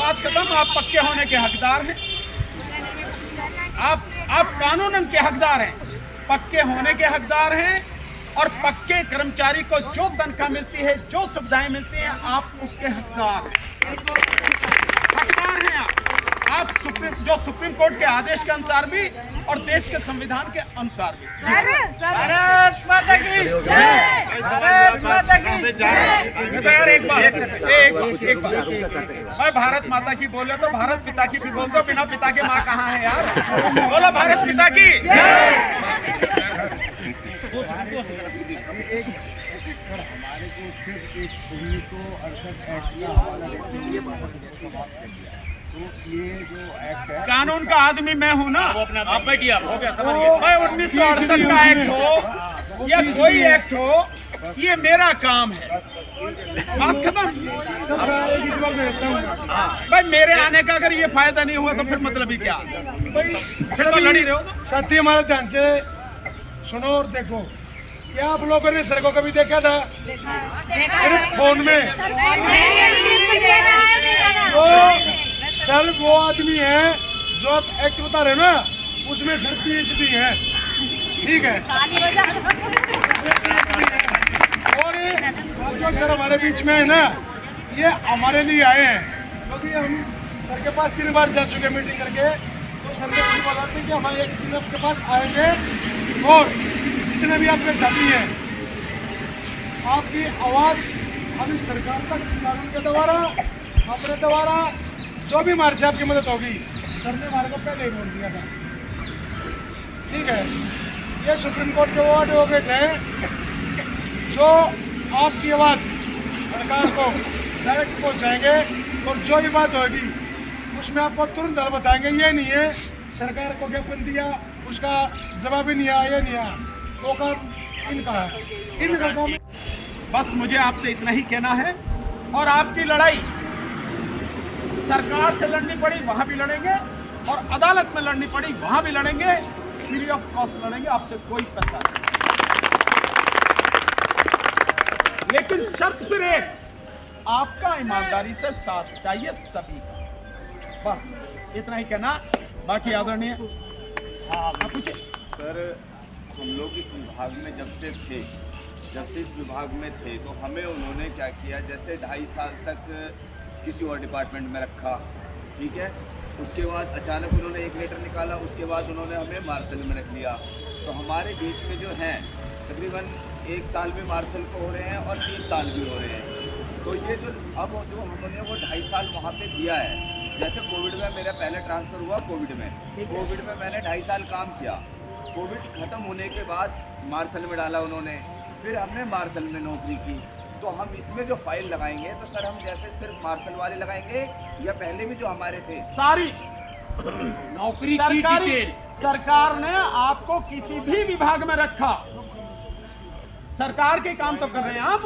बात खत्म। आप पक्के होने के हकदार हैं, आप कानूनन के हकदार हैं, पक्के होने के हकदार हैं। और पक्के कर्मचारी को जो तनख्वाह मिलती है, जो सुविधाएं मिलती हैं, आप उसके हकदार हैं। आप सुप्रीम कोर्ट के आदेश के अनुसार भी और देश के संविधान के अनुसार भी। भारत माता की जय, भारत माता की जय। एक बात मैं भारत माता की बोले तो भारत पिता की भी बोल दो, बिना पिता के माँ कहाँ है यार? बोलो भारत पिता की जय। हमारे को सिर्फ एक 1968 का हवाला देते हुए समाप्त कर दिया। तो ये जो एक्ट है, कानून का आदमी मैं हूँ ना। आप बैठिए, आप हो गया समझ तो गए। मैं 1968 का एक्ट हो या कोई एक्ट हो, ये मेरा काम है। बात खत्म। भाई मेरे आने का अगर ये फायदा नहीं हुआ तो फिर मतलब ही क्या? फिर तो लड़ी रहे हो। साथी हमारे ध्यान से सुनो और देखो, क्या आप लोगों ने सर को कभी देखा था? सिर्फ फोन में। तो सर वो आदमी है जो आप एक्ट बता रहे ना, उसमें सर PhD है, ठीक है। और जो सर हमारे बीच में है ना, ये हमारे लिए आए हैं, क्योंकि हम सर के पास 3 बार जा चुके मीटिंग करके। तो सर ने मुझे बोला था कि हमारे एक दिन आपके पास आएंगे और जितने भी आपके साथी हैं, आपकी आवाज़ हम इस सरकार तक कानून के द्वारा, अपने द्वारा जो भी हमारे से आपकी मदद होगी, सर ने हमारे को पहले ही बोल दिया था, ठीक है। ये सुप्रीम कोर्ट के वो एडवोकेट हैं जो आपकी आवाज़ सरकार को डायरेक्ट पहुंचाएंगे और जो भी बात होगी उसमें आपको तुरंत हल बताएंगे। ये नहीं है सरकार को ज्ञापन दिया, उसका जवाब ही नहीं आया, ये नहीं आया, वो काम इनका है, इनका काम। बस मुझे आपसे इतना ही कहना है। और आपकी लड़ाई सरकार से लड़नी पड़ी वहां भी लड़ेंगे, और अदालत में लड़नी पड़ी वहां भी लड़ेंगे, फ्री ऑफ कॉस्ट लड़ेंगे, आपसे कोई पैसा नहीं। लेकिन शर्त फिर एक, आपका ईमानदारी से साथ चाहिए सभी का। बस इतना ही कहना। बाकी आदरणीय हाँ पूछे सर, हम लोग इस विभाग में जब से इस विभाग में थे तो हमें उन्होंने क्या किया, जैसे 2.5 साल तक किसी और डिपार्टमेंट में रखा, ठीक है। उसके बाद अचानक उन्होंने एक लेटर निकाला, उसके बाद उन्होंने हमें मार्शल में रख लिया। तो हमारे बीच में जो हैं तकरीबन 1 साल में मार्शल को हो रहे हैं और 3 साल भी हो रहे हैं। तो ये जो हमने वो 2.5 साल वहाँ पे दिया है, जैसे कोविड में मेरा पहले ट्रांसफ़र हुआ, कोविड में मैंने 2.5 साल काम किया। कोविड ख़त्म होने के बाद मार्शल में डाला उन्होंने, फिर हमने मार्शल में नौकरी की। तो हम इसमें जो फाइल लगाएंगे तो सर हम जैसे सिर्फ मार्शल वाले लगाएंगे या पहले भी जो हमारे थे सारी नौकरी सरकारी, सरकार ने आपको किसी भी विभाग में रखा, सरकार के काम तो कर रहे हैं आप,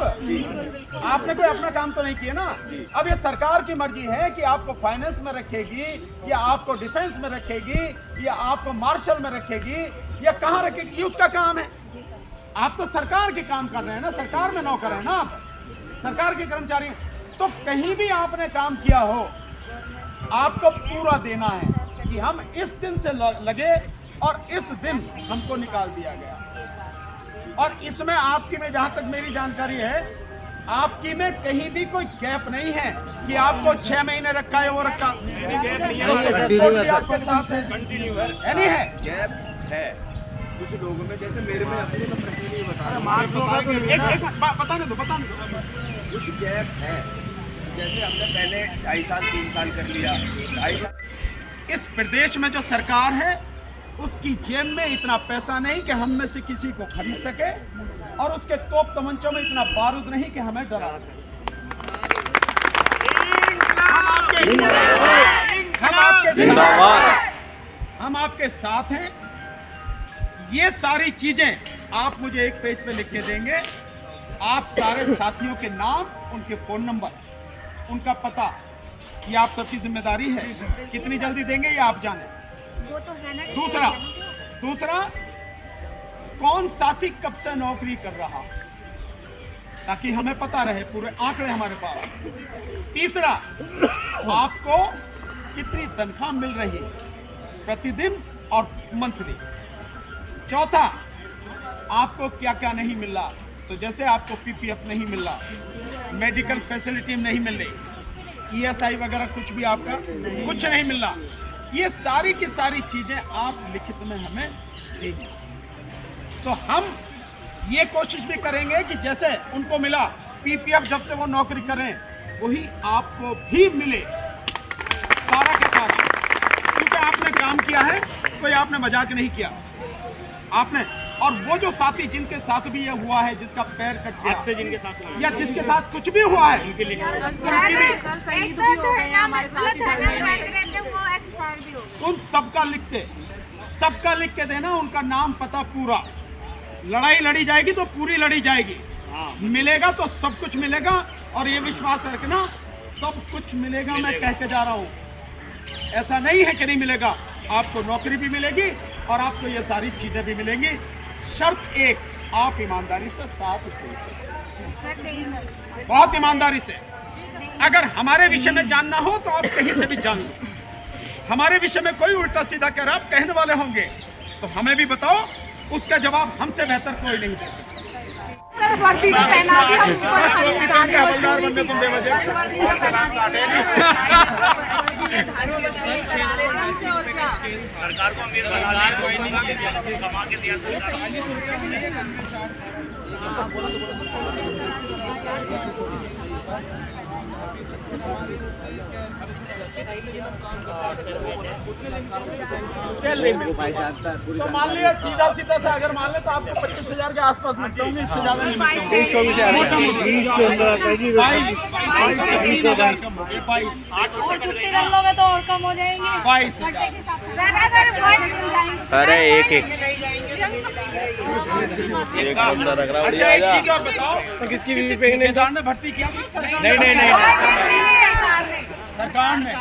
आपने कोई अपना काम तो नहीं किया ना। अब ये सरकार की मर्जी है कि आपको फाइनेंस में रखेगी या आपको डिफेंस में रखेगी या आपको मार्शल में रखेगी या कहाँ रखेगी, ये उसका काम है। आप तो सरकार के काम कर रहे हैं ना, सरकार में नौकर है ना आप, सरकार के कर्मचारी। तो कहीं भी आपने काम किया हो, आपको पूरा देना है कि हम इस दिन से लगे और इस दिन हमको निकाल दिया गया। और इसमें आपकी में जहां तक मेरी जानकारी है, आपकी में कहीं भी कोई गैप नहीं है कि आपको 6 महीने रखा है वो रखा, आपके साथ है, नहीं है गैप है कुछ लोगों में, जैसे मेरे में अपने तो प्रश्न नहीं बताने दो कुछ गैप है। जैसे हमने पहले 2.5 साल 3 साल कर लिया, 2.5 साल। इस प्रदेश में जो सरकार है उसकी जेब में इतना पैसा नहीं कि हम में से किसी को खरीद सके, और उसके तोप तमंचों में इतना बारूद नहीं कि हमें डरा सके। हम आपके साथ हैं। ये सारी चीजें आप मुझे एक पेज पे लिख के देंगे। आप सारे साथियों के नाम, उनके फोन नंबर, उनका पता, ये आप सबकी जिम्मेदारी है। कितनी जल्दी देंगे ये आप जाने। वो तो है ना। दूसरा कौन साथी कब से नौकरी कर रहा, ताकि हमें पता रहे, पूरे आंकड़े हमारे पास। तीसरा, आपको कितनी तनख्वाह मिल रही है प्रतिदिन और मंथली। चौथा, आपको क्या क्या नहीं मिल रहा, तो जैसे आपको पीपीएफ नहीं मिल रहा, मेडिकल फैसिलिटी नहीं मिल रही, ईएसआई वगैरह कुछ भी आपका कुछ नहीं मिल रहा, ये सारी की सारी चीजें आप लिखित में हमें देंगे। तो हम ये कोशिश भी करेंगे कि जैसे उनको मिला पीपीएफ, जब से वो नौकरी करें वही आपको भी मिले, सारा के सारा, क्योंकि आपने काम किया है, कोई आपने मजाक नहीं किया आपने। और वो जो साथी जिनके साथ भी ये हुआ है, जिसका पैर कट गया से जिनके साथ हुआ या जिसके साथ कुछ भी हुआ है, उनके लिए उन सबका लिख के देना, उनका नाम पता पूरा। लड़ाई लड़ी जाएगी तो पूरी लड़ी जाएगी, मिलेगा तो सब कुछ मिलेगा। और ये विश्वास रखना, सब कुछ मिलेगा, मैं कह के जा रहा हूँ, ऐसा नहीं है कि नहीं मिलेगा। आपको नौकरी भी मिलेगी और आपको ये सारी चीजें भी मिलेंगी। शर्त एक, आप ईमानदारी से साथ देंगे, बहुत ईमानदारी से। अगर हमारे विषय में जानना हो तो आप कहीं से भी जान लो, हमारे विषय में कोई उल्टा सीधा कर आप कहने वाले होंगे तो हमें भी बताओ, उसका जवाब हमसे बेहतर कोई नहीं दे सकता। हवलदार बनने तुम बेवजह सरकार को अमीर कमा के दिया सैलरी में तो मान लिया सीधा सीधा से अगर मान ले तो आपको 25,000 के आसपास मिलते होंगे, इससे ज्यादा नहीं मिलते होंगे। 22 अरे एक बंदा लग रहा है। अच्छा, एक चीज और बताओ, तो किसकी बीवी पे केदार ने भर्ती किया? नहीं सरकार ने।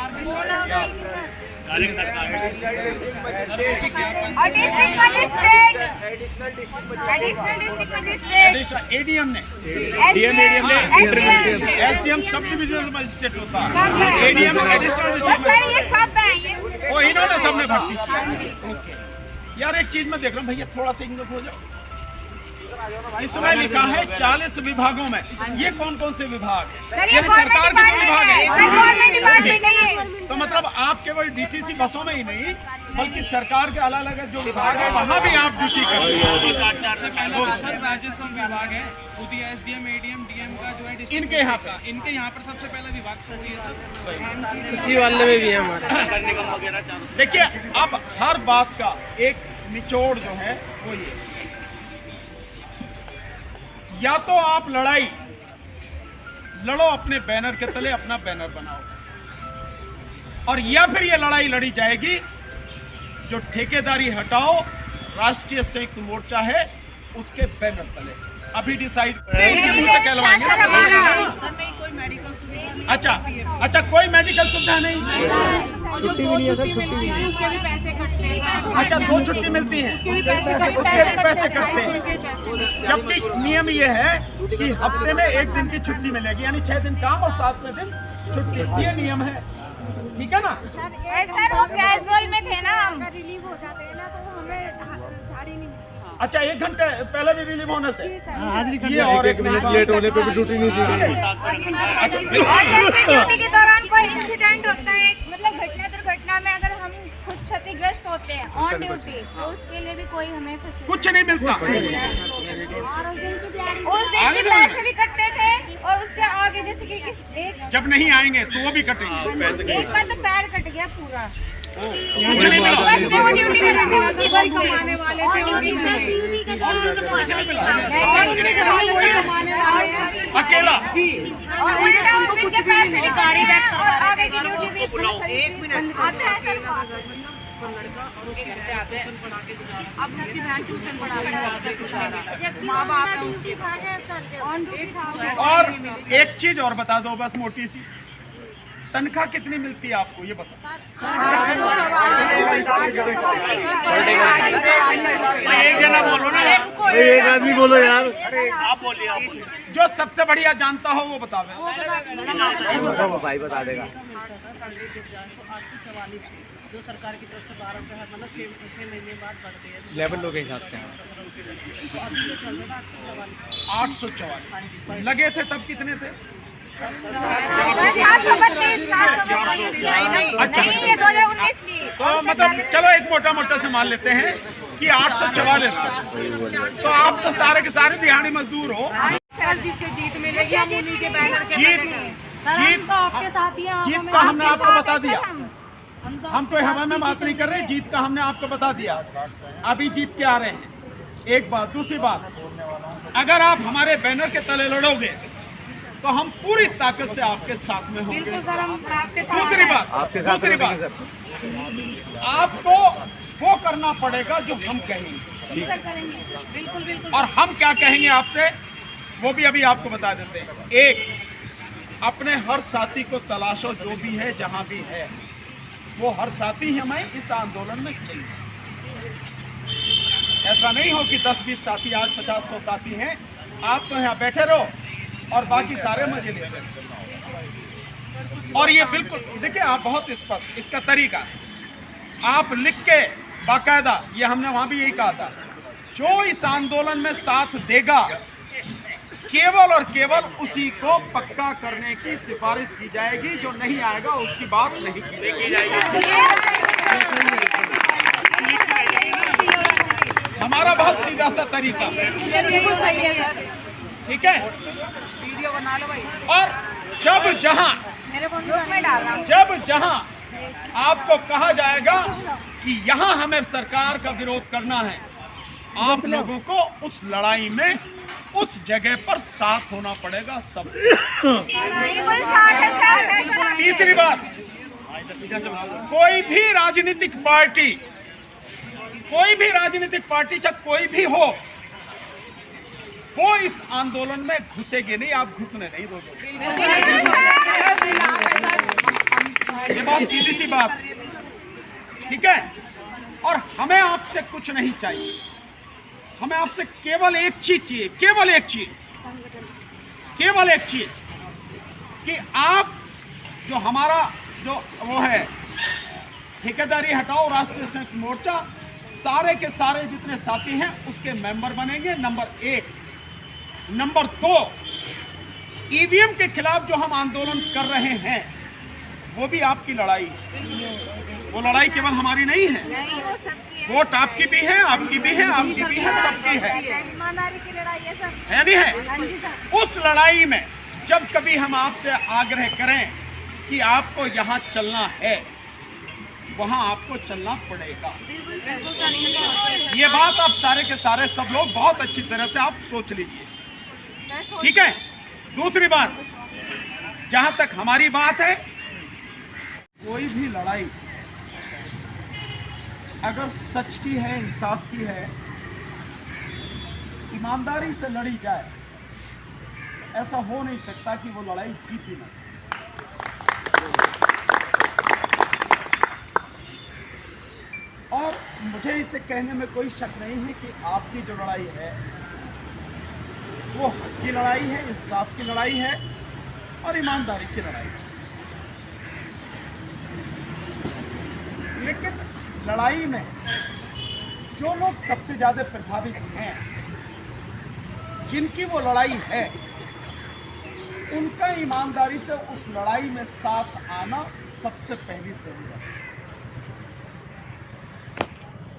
एडीएम ने, एसडीएम सब डिविजनल मजिस्ट्रेट होता है, एडीएम एडिशनल, वो इन्होंने सबने भर्ती। यार एक चीज में देख रहा हूँ भैया, थोड़ा सा इंग्लिश हो जाओ। इसमें लिखा है 40 विभागों में, ये कौन कौन से विभाग है? ये सरकार के विभाग है। तो मतलब आप केवल डीटीसी बसों में ही नहीं, बल्कि सरकार के अलग अलग जो विभाग है वहाँ भी आप ड्यूटी कर रहे हैं। राजस्व विभाग है, खुदी एसडीएम, एडीएम, डीएम का जो है इनके यहाँ पे, इनके यहाँ पर सबसे पहला विभाग सूची है सर। सचिवालय में भी है हमारे। देखिए, अब हर बात का एक निचोड़ जो है वो ये, या तो आप लड़ाई लड़ो अपने बैनर के तले, अपना बैनर बनाओ, और या फिर ये लड़ाई लड़ी जाएगी जो ठेकेदारी हटाओ, राष्ट्रीय संयुक्त मोर्चा है उसके बैनर तले। अभी डिसाइड से कहलवाएंगे। अच्छा, कोई मेडिकल सुविधा नहीं, छुट्टी मिली है सर, छुट्टी मिली है, उसके भी पैसे कटते हैं। अच्छा, 2 छुट्टी मिलती है, उसके भी पैसे कटते हैं। जबकि नियम ये है कि हफ्ते में 1 दिन की छुट्टी मिलेगी, यानी 6 दिन काम और 7वें दिन छुट्टी, ये नियम है, ठीक है ना? सर वो कैजुअल में थे ना, हम रिलीव हो जाते हैं ना, तो हमें झाड़ी नहीं। अच्छा, 1 घंटे पहले भी रिलीव होने से ये और 1 मिनट लेट होने पे भी ड्यूटी नहीं दी गई। ड्यूटी के दौरान कोई इंसिडेंट होता है, मतलब घटना दुर्घटना में अगर हम खुद क्षतिग्रस्त होते हैं ऑन ड्यूटी, तो उसके लिए भी कोई हमें कुछ नहीं मिलता। उस दिन के पैसे भी कटते थे, और उसके आगे जैसे कि एक जब नहीं आएंगे तो वो भी कटेंगे। एक बार तो पैर कट गया पूरा, कुछ नहीं मिला। कमाने वाले अकेला और उल्टा उस दिन के पैसे गाड़ी बैठ और आगे की ड्यूटी भी। एक मिनट आता है अब उसकी बहन ट्यूशन पढ़ा, माँ बाप और एक चीज और बता दो बस मोटी सी, तनख्वाह कितनी मिलती है आपको ये बताओ। एक जना बोलो ना, एक आदमी बोलो यार। आप बोलिए, आप बोलिए। जो सबसे बढ़िया जानता हो वो बतावे। भाई बता देगा। जो सरकार की तरफ से 12 रुपये मतलब 6 महीने बाद बढ़ते हैं लेवल लोग के हिसाब से 844 लगे थे तब कितने थे? अच्छा, ये 2019 में। तो मतलब चलो एक मोटा मोटा से मान लेते हैं कि 844। तो आप तो सारे के सारे दिहाड़ी मजदूर हो। जिससे जीत मिलेगी हम उन्हीं के बैनर के जीत जीत आपके साथ ही हैं, जीत का हमने आपको बता दिया। हम तो हवा में बात नहीं कर रहे, जीत का हमने आपको बता दिया। अभी जीत के आ रहे हैं। एक बात। दूसरी बात, अगर आप हमारे बैनर के तले लड़ोगे तो हम पूरी ताकत से आपके साथ में होंगे। दूसरी बात, आपको वो करना पड़ेगा जो हम कहेंगे। बिल्कुल बिल्कुल। और हम क्या कहेंगे आपसे वो भी अभी आपको बता देते हैं। एक, अपने हर साथी को तलाशो, जो भी है जहां भी है वो हर साथी हमें इस आंदोलन में चाहिए। ऐसा नहीं हो कि 10-20 साथी, आज 50-100 साथी हैं, आप तो यहाँ बैठे रहो और बाकी सारे मजे लेते हैं। और ये बिल्कुल देखिए, आप बहुत स्पष्ट इसका तरीका आप लिख के बाकायदा, ये हमने वहां भी यही कहा था, जो इस आंदोलन में साथ देगा केवल और केवल उसी को पक्का करने की सिफारिश की जाएगी। जो नहीं आएगा उसकी बात नहीं की जाएगी। हमारा बहुत सीधा सा तरीका, ठीक है। वीडियो बना लो भाई। और जब जहां आपको कहा जाएगा कि यहाँ हमें सरकार का विरोध करना है, आप लोगों को उस लड़ाई में उस जगह पर साथ होना पड़ेगा सब। तीसरी बात, कोई भी राजनीतिक पार्टी चाहे कोई भी हो, वो इस आंदोलन में घुसेगी नहीं, आप घुसने नहीं दोगे। ये बात सीधी सी बात, ठीक है। और हमें आपसे कुछ नहीं चाहिए, हमें आपसे केवल एक चीज चाहिए, केवल एक चीज कि आप जो हमारा जो वो है ठेकेदारी हटाओ राष्ट्रीय संयुक्त मोर्चा, सारे के सारे जितने साथी हैं उसके मेंबर बनेंगे, नंबर 1। नंबर 2, ईवीएम के खिलाफ जो हम आंदोलन कर रहे हैं वो भी आपकी लड़ाई है। वो लड़ाई केवल हमारी नहीं है, वोट आपकी भी है, आपकी भी है, आपकी भी है, सबकी है, नहीं है? उस लड़ाई में जब कभी हम आपसे आग्रह करें कि आपको यहाँ चलना है, वहाँ आपको चलना पड़ेगा। ये बात आप सारे के सारे सब लोग बहुत अच्छी तरह से आप सोच लीजिए, ठीक है। दूसरी बात, जहाँ तक हमारी बात है, कोई भी लड़ाई अगर सच की है, इंसाफ की है, ईमानदारी से लड़ी जाए, ऐसा हो नहीं सकता कि वो लड़ाई जीती ना। और मुझे इसे कहने में कोई शक नहीं है कि आपकी जो लड़ाई है वो हक की लड़ाई है, इंसाफ की लड़ाई है और ईमानदारी की लड़ाई है। लेकिन लड़ाई में जो लोग सबसे ज्यादा प्रभावित हैं, जिनकी वो लड़ाई है, उनका ईमानदारी से उस लड़ाई में साथ आना सबसे पहली जरूरत है।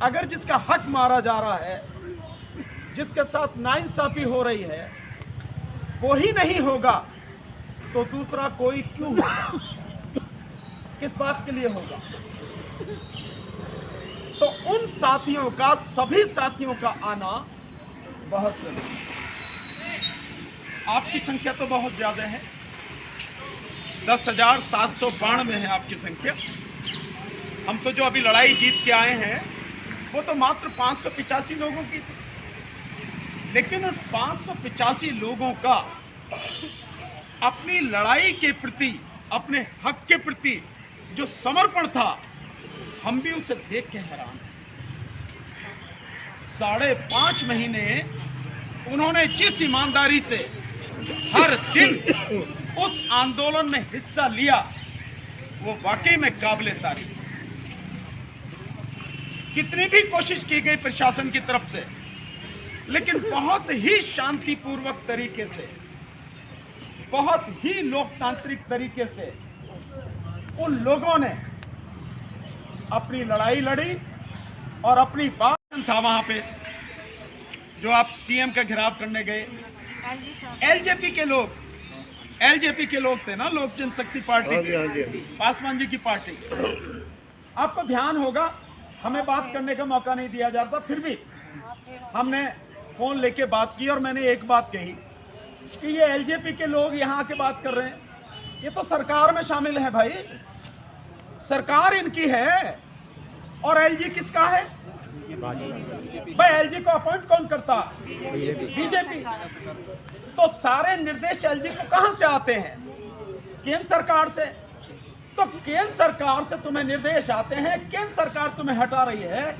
अगर जिसका हक मारा जा रहा है, जिसके साथ नाइंसाफी हो रही है, वो ही नहीं होगा तो दूसरा कोई क्यों होगा? किस बात के लिए होगा? तो उन साथियों का, सभी साथियों का आना बहुत जरूरी है। आपकी संख्या तो बहुत ज्यादा है, 10,792 है आपकी संख्या। हम तो जो अभी लड़ाई जीत के आए हैं वो तो मात्र 585 लोगों की थी, लेकिन उन 585 लोगों का अपनी लड़ाई के प्रति अपने हक के प्रति जो समर्पण था, हम भी उसे देख के हैरान हैं। 5.5 महीने उन्होंने जिस ईमानदारी से हर दिन उस आंदोलन में हिस्सा लिया, वो वाकई में काबिले तारीफ। कितनी भी कोशिश की गई प्रशासन की तरफ से, लेकिन बहुत ही शांतिपूर्वक तरीके से, बहुत ही लोकतांत्रिक तरीके से उन लोगों ने अपनी लड़ाई लड़ी और अपनी बात था वहां पे जो आप सीएम का घेराव करने गए। एलजेपी के लोग थे ना, लोक जनशक्ति पार्टी की, पासवान जी की पार्टी। आपको ध्यान होगा, हमें बात करने का मौका नहीं दिया जाता, फिर भी हमने फोन लेके बात की और मैंने एक बात कही कि ये एलजेपी के लोग यहाँ आके बात कर रहे हैं, ये तो सरकार में शामिल है भाई, सरकार इनकी है। और एलजी किसका है भाई? एलजी को अपॉइंट कौन करता? बीजेपी। तो सारे निर्देश एलजी को कहां से आते हैं? केंद्र सरकार से। तो केंद्र सरकार से तुम्हें निर्देश आते हैं, केंद्र सरकार तुम्हें हटा रही है,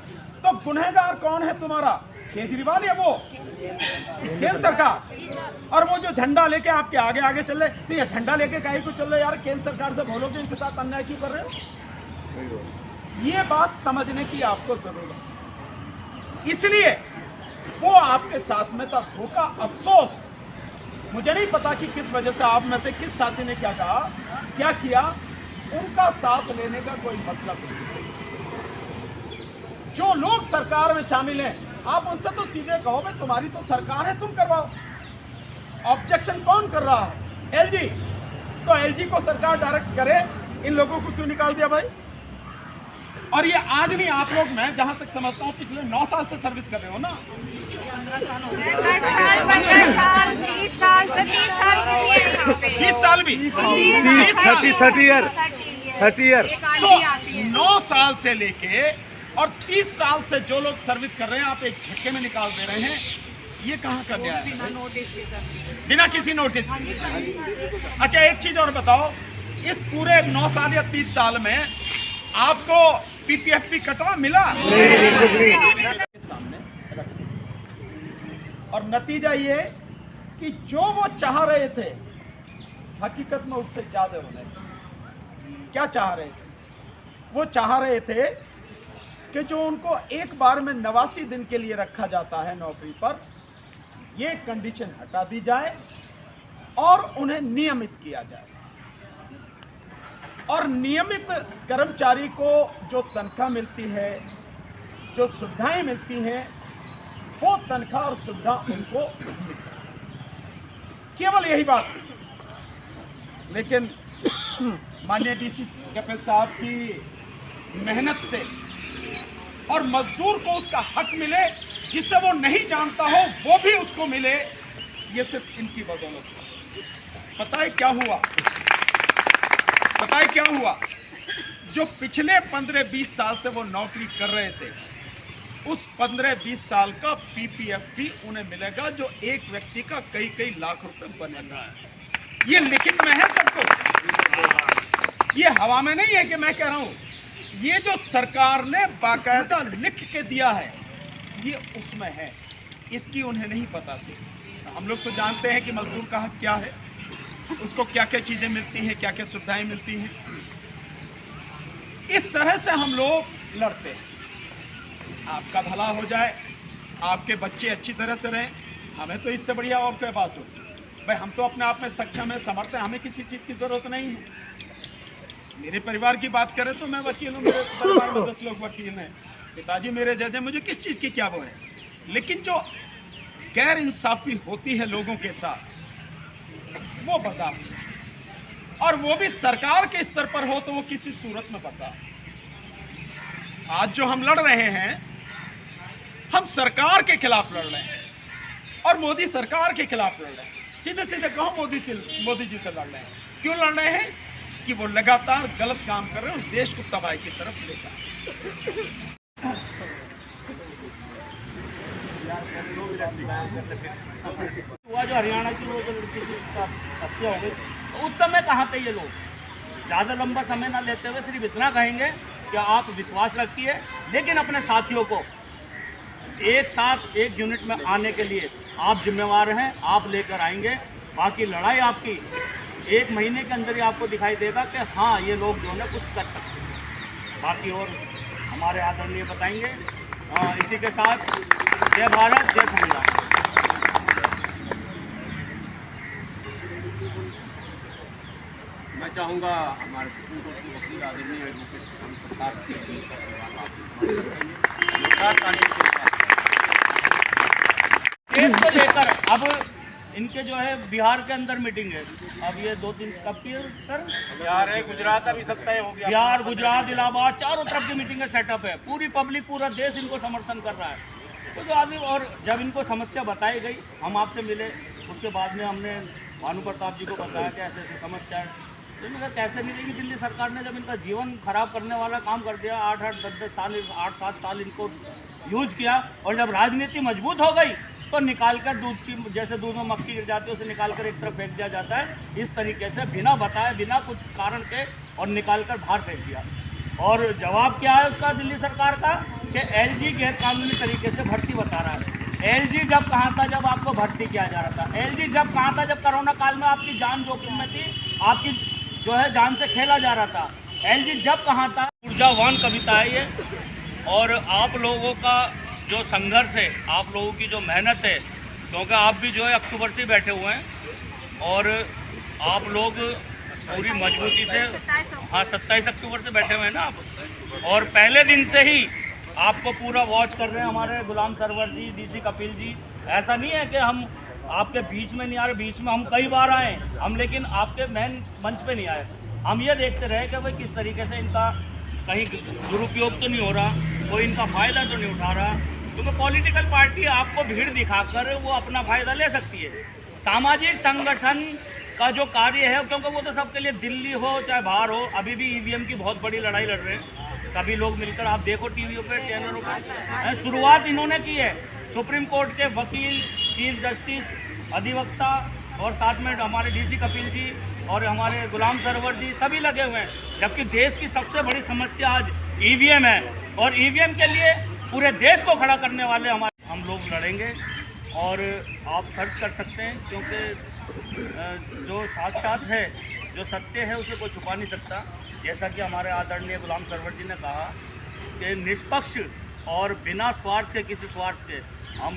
तो गुनहगार कौन है तुम्हारा? केजरीवाल या वो केंद्र सरकार? और वो जो झंडा लेके आपके आगे आगे चल रहे, तो ये झंडा लेके काहे को चल रहे यार? केंद्र सरकार से बोलो कि इनके साथ अन्याय क्यों कर रहे हो? ये बात समझने की आपको जरूरत है। इसलिए वो आपके साथ में था। धोखा, अफसोस, मुझे नहीं पता कि किस वजह से आप में से किस साथी ने क्या कहा, क्या किया, उनका साथ लेने का कोई मतलब नहीं। जो लोग सरकार में शामिल हैं, आप उनसे तो सीधे कहो भाई तुम्हारी तो सरकार है, तुम करवाओ। ऑब्जेक्शन कौन कर रहा है? एलजी। तो एलजी को सरकार डायरेक्ट करे, इन लोगों को क्यों निकाल दिया भाई? और ये आज भी आप लोग, मैं जहां तक समझता हूं, पिछले 9 साल से सर्विस कर रहे हो ना। 15 साल, 20 साल, 30 साल भी, 30 ईयर। तो 9 साल से लेके और 30 साल से जो लोग सर्विस कर रहे हैं, आप एक झटके में निकाल दे रहे हैं। ये कहाँ का न्याय है? बिना किसी नोटिस। अच्छा, एक चीज और बताओ, इस पूरे 9 साल या 30 साल में आपको पीपीएफपी कटवा मिला? सामने रख। और नतीजा ये कि जो वो चाह रहे थे, हकीकत में उससे ज्यादा होने। क्या चाह रहे थे? वो चाह रहे थे कि जो उनको एक बार में 89 दिन के लिए रखा जाता है नौकरी पर, ये कंडीशन हटा दी जाए और उन्हें नियमित किया जाए। और नियमित कर्मचारी को जो तनख्वाह मिलती है, जो सुविधाएं मिलती हैं, वो तनख्वाह और सुविधा उनको मिलती है। केवल यही बात। लेकिन माननीय डीसी कपिल साहब की मेहनत से और मजदूर को उसका हक मिले, जिससे वो नहीं जानता हो वो भी उसको मिले, ये सिर्फ इनकी बदौलत है। पता है क्या हुआ? पता है क्या हुआ? जो पिछले 15-20 साल से वो नौकरी कर रहे थे, उस 15-20 साल का पीपीएफ भी उन्हें मिलेगा, जो एक व्यक्ति का कई लाख रुपए बनेगा। ये लिखित में है सब कुछ, ये हवा में नहीं है कि मैं कह रहा हूं। ये जो सरकार ने बाकायदा लिख के दिया है, ये उसमें है। इसकी उन्हें नहीं पता थी। हम लोग तो जानते हैं कि मजदूर का हक क्या है, उसको क्या क्या चीजें मिलती हैं, क्या क्या सुविधाएं मिलती हैं। इस तरह से हम लोग लड़ते हैं। आपका भला हो जाए, आपके बच्चे अच्छी तरह से रहें, हमें तो इससे बढ़िया और क्या बात हो भाई। हम तो अपने आप में सक्षम है, समर्थ है, हमें किसी चीज की जरूरत नहीं है। मेरे परिवार की बात करें तो मैं वकील हूँ, मेरे परिवार में 10 लोग वकील हैं, पिताजी मेरे जज हैं, मुझे किस चीज की क्या वो है। लेकिन जो गैर इंसाफी होती है लोगों के साथ, वो बर्दाश्त नहीं। और वो भी सरकार के स्तर पर हो तो वो किसी सूरत में बर्दाश्त। आज जो हम लड़ रहे हैं, हम सरकार के खिलाफ लड़ रहे हैं और मोदी सरकार के खिलाफ लड़ रहे हैं। सीधे सीधे कहो, मोदी जी से लड़ रहे हैं। क्यों लड़ रहे हैं? कि वो लगातार गलत काम कर रहे हैं, उस देश को तबाही की तरफ लेकर। हुआ जो हरियाणा की वो जो लड़की की हत्या हो गई, उस समय कहाँ थे ये लोग? ज़्यादा लंबा समय ना लेते हुए सिर्फ इतना कहेंगे कि आप विश्वास रखिए, लेकिन अपने साथियों को एक साथ एक यूनिट में आने के लिए आप जिम्मेवार हैं, आप लेकर आएंगे। बाकी लड़ाई आपकी 1 महीने के अंदर ही आपको दिखाई देगा कि हाँ ये लोग जो है कुछ कर सकते हैं। बाकी और हमारे आदरणीय बताएंगे। इसी के साथ जय भारत, जय संविधान। मैं चाहूँगा हमारे सुप्रीम कोर्ट के वकील आदरणीय एडवोकेट श्याम प्रसाद जी का सवाल आपसे केस को लेकर अब इनके जो है बिहार के अंदर मीटिंग है। अब ये 2-3 कब की है सर? बिहार है, गुजरात अभी सप्ताह हो गया। बिहार, गुजरात, इलाहाबाद, चारों तरफ की मीटिंग का सेटअप है। पूरी पब्लिक, पूरा देश इनको समर्थन कर रहा है। तो जो आदमी, और जब इनको समस्या बताई गई, हम आपसे मिले, उसके बाद में हमने भानु प्रताप जी को बताया कि ऐसे ऐसी समस्या है। तो इन्होंने कहा कैसे मिलेगी? दिल्ली सरकार ने जब इनका जीवन खराब करने वाला काम कर दिया, 8-7 साल इनको यूज किया, और जब राजनीति मजबूत हो गई तो निकाल कर दूध की, जैसे दूध में मक्खी गिर जाती है उसे निकाल कर एक तरफ फेंक दिया जाता है, इस तरीके से बिना बताए, बिना कुछ कारण के, और निकाल कर बाहर फेंक दिया। और जवाब क्या है उसका दिल्ली सरकार का कि एलजी गैर कानूनी तरीके से भर्ती बता रहा है। एलजी जब कहाँ था जब आपको भर्ती किया जा रहा था? एलजी जब कहाँ था जब कोरोना काल में आपकी जान जोखिम में थी, आपकी जो है जान से खेला जा रहा था? एलजी जब कहाँ था? ऊर्जावान कविता है ये, और आप लोगों का जो संघर्ष है, आप लोगों की जो मेहनत है, क्योंकि आप भी जो है अक्टूबर से बैठे हुए हैं, और आप लोग पूरी मजबूती से, हाँ 27 अक्टूबर से बैठे हुए हैं ना आप, और पहले दिन से ही आपको पूरा वॉच कर रहे हैं हमारे गुलाम सरवर जी, डीसी कपिल जी। ऐसा नहीं है कि हम आपके बीच में नहीं आ रहे, बीच में हम कई बार आए हम, लेकिन आपके मेन मंच पे नहीं आए। हम ये देखते रहे कि भाई किस तरीके से इनका कहीं दुरुपयोग तो नहीं हो रहा, कोई इनका फ़ायदा तो नहीं उठा रहा, क्योंकि पॉलिटिकल पार्टी आपको भीड़ दिखाकर वो अपना फ़ायदा ले सकती है। सामाजिक संगठन का जो कार्य है, क्योंकि वो तो सबके लिए, दिल्ली हो चाहे बाहर हो, अभी भी ईवीएम की बहुत बड़ी लड़ाई लड़ रहे हैं सभी लोग मिलकर। आप देखो टीवी पे, चैनलों पर, शुरुआत इन्होंने की है। सुप्रीम कोर्ट के वकील, चीफ जस्टिस, अधिवक्ता, और साथ में हमारे डीसी कपिल जी और हमारे गुलाम सरवर जी सभी लगे हुए हैं। जबकि देश की सबसे बड़ी समस्या आज ईवीएम है, और ईवीएम के लिए पूरे देश को खड़ा करने वाले हम लोग लड़ेंगे। और आप सर्च कर सकते हैं, क्योंकि जो साक्षात है, जो सत्य है, उसे कोई छुपा नहीं सकता। जैसा कि हमारे आदरणीय गुलाम सरवर जी ने कहा कि निष्पक्ष और बिना स्वार्थ के, किसी स्वार्थ के, हम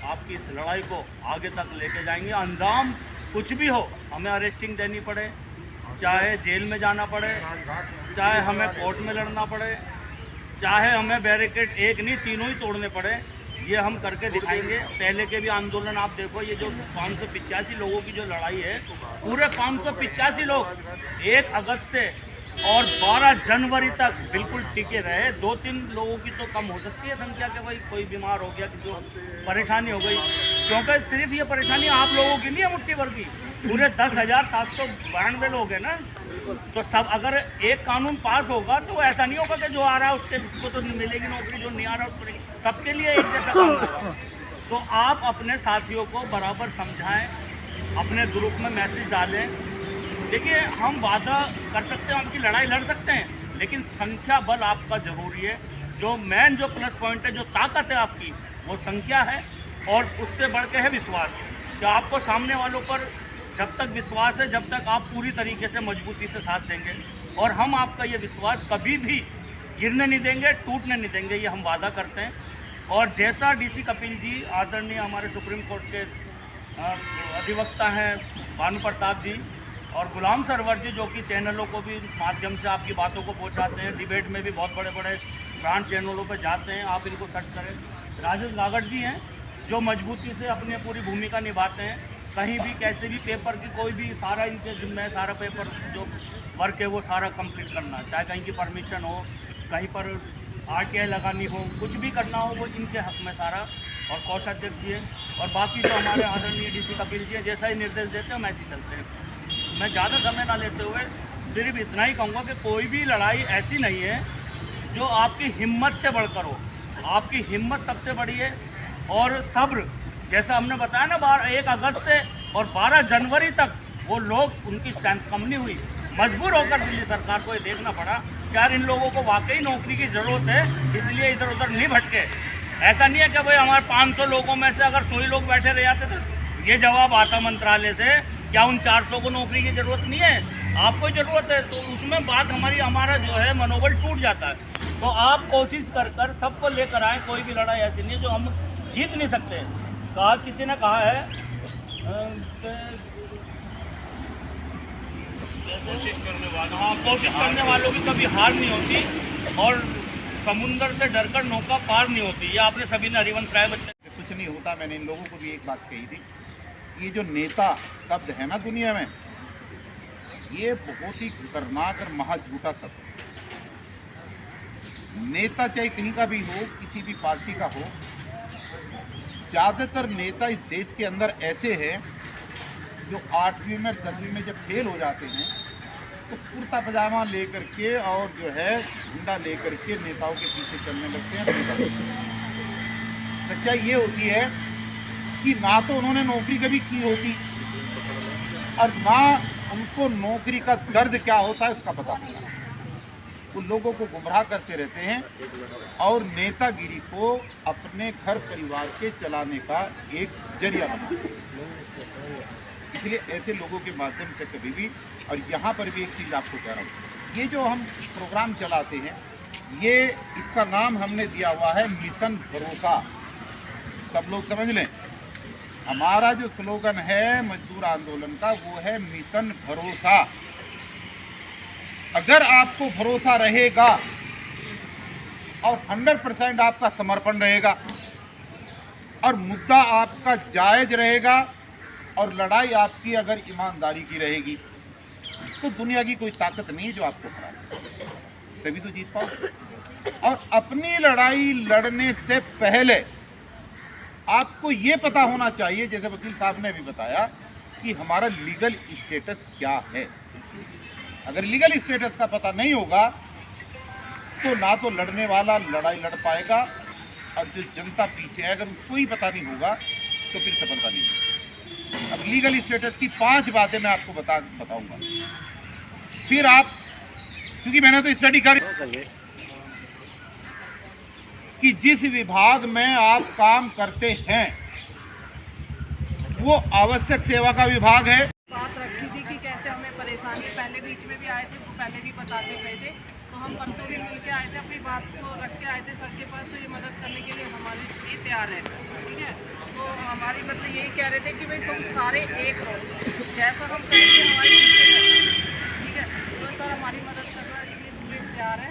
आपकी इस लड़ाई को आगे तक लेके जाएंगे। अंजाम कुछ भी हो, हमें अरेस्टिंग देनी पड़े, चाहे जेल में जाना पड़े, चाहे हमें कोर्ट में लड़ना पड़े, चाहे हमें बैरिकेड एक नहीं तीनों ही तोड़ने पड़े, ये हम करके दिखाएंगे। पहले के भी आंदोलन आप देखो, ये जो 585 लोगों की जो लड़ाई है, पूरे 585 लोग 1 अगस्त से और 12 जनवरी तक बिल्कुल टिके रहे। 2-3 लोगों की तो कम हो सकती है संख्या के, भाई कोई बीमार हो गया, किसी को परेशानी हो गई, क्योंकि सिर्फ ये परेशानी आप लोगों की नहीं है मुट्ठी भर की, पूरे 10,792 लोग हैं ना। तो सब अगर एक कानून पास होगा तो ऐसा नहीं होगा कि जो आ रहा है उसको तो मिलेगी नौकरी, जो नहीं आ रहा उसको, सबके लिए एक जैसा काम होगा। तो आप अपने साथियों को बराबर समझाएं, अपने ग्रुप में मैसेज डालें। देखिए, हम वादा कर सकते हैं, आपकी लड़ाई लड़ सकते हैं, लेकिन संख्या बल आपका ज़रूरी है। जो मेन जो प्लस पॉइंट है, जो ताकत है आपकी, वो संख्या है, और उससे बढ़ के है विश्वास। कि आपको सामने वालों पर जब तक विश्वास है, जब तक आप पूरी तरीके से मजबूती से साथ देंगे, और हम आपका ये विश्वास कभी भी गिरने नहीं देंगे, टूटने नहीं देंगे, ये हम वादा करते हैं। और जैसा डीसी कपिल जी, आदरणीय हमारे सुप्रीम कोर्ट के अधिवक्ता हैं भानु प्रताप जी, और गुलाम सरवर जी, जो कि चैनलों को भी माध्यम से आपकी बातों को पहुंचाते हैं, डिबेट में भी बहुत बड़े बड़े ब्रांड चैनलों पर जाते हैं, आप इनको सर्च करें। राजेश गागड़ जी हैं, जो मजबूती से अपनी पूरी भूमिका निभाते हैं, कहीं भी कैसे भी पेपर की कोई भी, सारा इनके जिम्मे है, सारा पेपर जो वर्क है वो सारा कंप्लीट करना, चाहे कहीं की परमिशन हो, कहीं पर RTI लगानी हो, कुछ भी करना हो, वो इनके हक में सारा। और कोषाध्यक्ष जी हैं, और बाकी जो हमारे आदरणीय डीसी कपिल जी हैं, जैसा ही निर्देश देते हैं हम ऐसे ही चलते हैं। मैं ज़्यादा समय ना लेते हुए सिर्फ इतना ही कहूँगा कि कोई भी लड़ाई ऐसी नहीं है जो आपकी हिम्मत से बढ़कर हो। आपकी हिम्मत सबसे बड़ी है, और सब्र, जैसा हमने बताया ना, 1 अगस्त से और 12 जनवरी तक वो लोग उनकी स्ट्रेंथ कम नहीं हुई, मजबूर होकर दिल्ली सरकार को ये देखना पड़ा कि यार इन लोगों को वाकई नौकरी की ज़रूरत है, इसलिए इधर उधर नहीं भटके। ऐसा नहीं है कि भाई हमारे 500 लोगों में से अगर 100 ही लोग बैठे रह जाते तो ये जवाब आता मंत्रालय से, क्या उन 400 को नौकरी की ज़रूरत नहीं है, आपको ज़रूरत है, तो उसमें बात हमारा जो है मनोबल टूट जाता है। तो आप कोशिश कर सबको लेकर आएँ, कोई भी लड़ाई ऐसी नहीं है जो हम जीत नहीं सकते। कहा किसी ने कहा है कोशिश करने वालों की कभी हार नहीं होती और समुंदर से डरकर नौका पार नहीं होती। ये आपने सभी ने हरिवंश राय बच्चे कुछ नहीं होता। मैंने इन लोगों को भी एक बात कही थी, ये जो नेता शब्द है ना दुनिया में, ये बहुत ही खतरनाक और महा झूठा शब्द है। नेता चाहे कहीं का भी हो, किसी भी पार्टी का हो, ज़्यादातर नेता इस देश के अंदर ऐसे हैं जो 8वीं में 10वीं में जब फेल हो जाते हैं तो कुर्ता पजामा लेकर के और जो है झंडा लेकर के नेताओं के पीछे चलने लगते हैं। सच्चाई ये होती है कि ना तो उन्होंने नौकरी कभी की होती और ना उनको नौकरी का दर्द क्या होता है उसका पता होता है। वो लोगों को गुमराह करते रहते हैं और नेतागिरी को अपने घर परिवार के चलाने का एक जरिया बनाते हैं। इसलिए ऐसे लोगों के माध्यम से कभी भी, और यहाँ पर भी एक चीज़ आपको कह रहा हूँ, ये जो हम प्रोग्राम चलाते हैं, ये इसका नाम हमने दिया हुआ है मिशन भरोसा। सब लोग समझ लें, हमारा जो स्लोगन है मजदूर आंदोलन का वो है मिशन भरोसा। अगर आपको भरोसा रहेगा और 100% आपका समर्पण रहेगा और मुद्दा आपका जायज रहेगा और लड़ाई आपकी अगर ईमानदारी की रहेगी तो दुनिया की कोई ताकत नहीं है जो आपको हराए, तभी तो जीत पाओ। और अपनी लड़ाई लड़ने से पहले आपको ये पता होना चाहिए, जैसे वकील साहब ने भी बताया, कि हमारा लीगल स्टेटस क्या है। अगर लीगल स्टेटस का पता नहीं होगा तो ना तो लड़ने वाला लड़ाई लड़ पाएगा और जो जनता पीछे है अगर उसको ही पता नहीं होगा तो फिर सफलता नहीं होगी। अब लीगल स्टेटस की 5 बातें मैं आपको बताऊंगा, फिर आप, क्योंकि मैंने तो स्टडी करी कि जिस विभाग में आप काम करते हैं वो आवश्यक सेवा का विभाग है। बात रखी थी कि कैसे हमें परेशानी, पहले बीच में भी आए थे, वो पहले भी बताते गए थे, तो हम परसों भी मिल के आए थे, अपनी बात को रख के आए थे सर के पास, तो ये मदद करने के लिए हमारे लिए तैयार है। ठीक है, तो हमारी मतलब यही कह रहे थे कि भाई तुम सारे एक हो, जैसा हम कहेंगे हमारी पीछे रहना। ठीक है, तो सर हमारी मदद करने के लिए पूरे तैयार है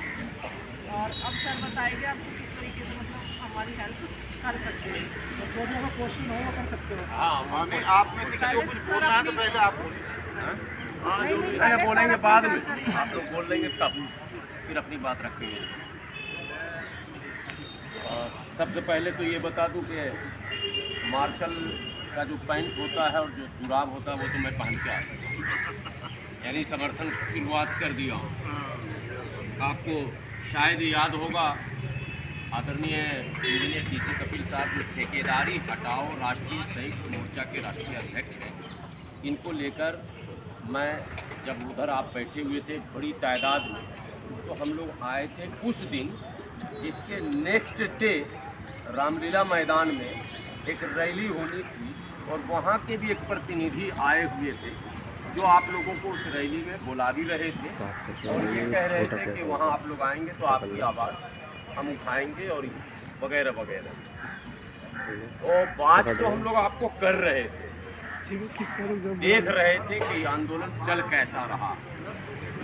और अब सर बताएंगे आपको किस तरीके से मतलब हमारी हेल्प कर सकते हैं। तो जो भी हमें क्वेश्चन हो वो कर सकते हो। हाँ, हमें आप में से किसी को कुछ बोलना है तो पहले आप बोलिए। पहले बोलेंगे, बाद में आप लोग बोल लेंगे तब फिर अपनी बात रखेंगे। सबसे पहले तो ये बता दूं कि मार्शल का जो पैंट होता है और जो जुराब होता है वो तो मैं पहन के आता हूँ, यानी समर्थन शुरुआत कर दिया हूँ। आपको शायद याद होगा आदरणीय इंजीनियर टीसी कपिल साहब जो ठेकेदारी हटाओ राष्ट्रीय संयुक्त मोर्चा के राष्ट्रीय अध्यक्ष हैं, इनको लेकर मैं जब उधर आप बैठे हुए थे बड़ी तादाद में, तो हम लोग आए थे उस दिन, जिसके नेक्स्ट डे रामलीला मैदान में एक रैली होनी थी और वहाँ के भी एक प्रतिनिधि आए हुए थे जो आप लोगों को उस रैली में बुला भी रहे थे और ये कह रहे थे कि वहाँ आप लोग आएंगे तो आपकी आवाज़ हम उठाएंगे और वगैरह वगैरह। और बात तो हम लोग आपको कर रहे थे, देख रहे थे कि आंदोलन चल कैसा रहा,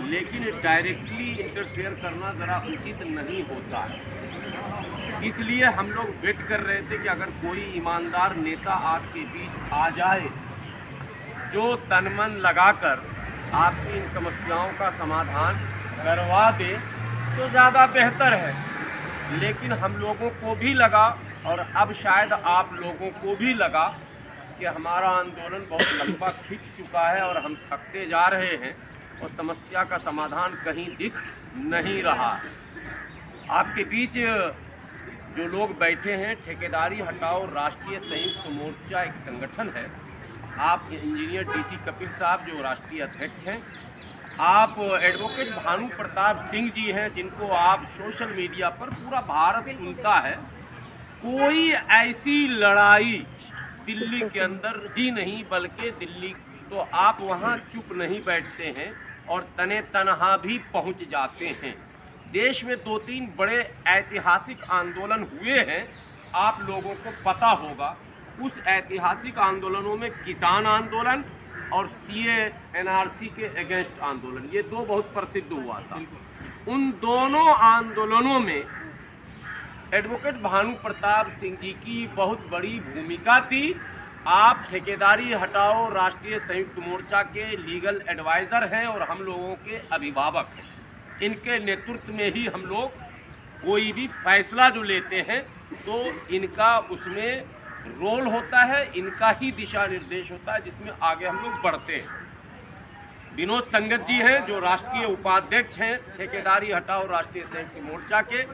लेकिन डायरेक्टली इंटरफेयर करना ज़रा उचित नहीं होता है। इसलिए हम लोग वेट कर रहे थे कि अगर कोई ईमानदार नेता आपके बीच आ जाए जो तन मन लगाकर आपकी इन समस्याओं का समाधान करवा दे तो ज़्यादा बेहतर है। लेकिन हम लोगों को भी लगा और अब शायद आप लोगों को भी लगा कि हमारा आंदोलन बहुत लंबा खिंच चुका है और हम थकते जा रहे हैं और समस्या का समाधान कहीं दिख नहीं रहा। आपके बीच जो लोग बैठे हैं, ठेकेदारी हटाओ राष्ट्रीय संयुक्त मोर्चा एक संगठन है आप इंजीनियर डीसी कपिल साहब जो राष्ट्रीय अध्यक्ष हैं, आप एडवोकेट भानु प्रताप सिंह जी हैं जिनको आप सोशल मीडिया पर पूरा भारत सुनता है। कोई ऐसी लड़ाई दिल्ली के अंदर ही नहीं बल्कि दिल्ली तो आप वहाँ चुप नहीं बैठते हैं और तने तनहा भी पहुँच जाते हैं। देश में 2-3 बड़े ऐतिहासिक आंदोलन हुए हैं, आप लोगों को पता होगा। उस ऐतिहासिक आंदोलनों में किसान आंदोलन और CA NRC के अगेंस्ट आंदोलन, ये 2 बहुत प्रसिद्ध हुआ था। उन दोनों आंदोलनों में एडवोकेट भानु प्रताप सिंह जी की बहुत बड़ी भूमिका थी। आप ठेकेदारी हटाओ राष्ट्रीय संयुक्त मोर्चा के लीगल एडवाइज़र हैं और हम लोगों के अभिभावक हैं। इनके नेतृत्व में ही हम लोग कोई भी फैसला जो लेते हैं तो इनका उसमें रोल होता है, इनका ही दिशा निर्देश होता है जिसमें आगे हम लोग बढ़ते हैं। विनोद संगत जी हैं जो राष्ट्रीय उपाध्यक्ष हैं ठेकेदारी हटाओ राष्ट्रीय संयुक्त मोर्चा के,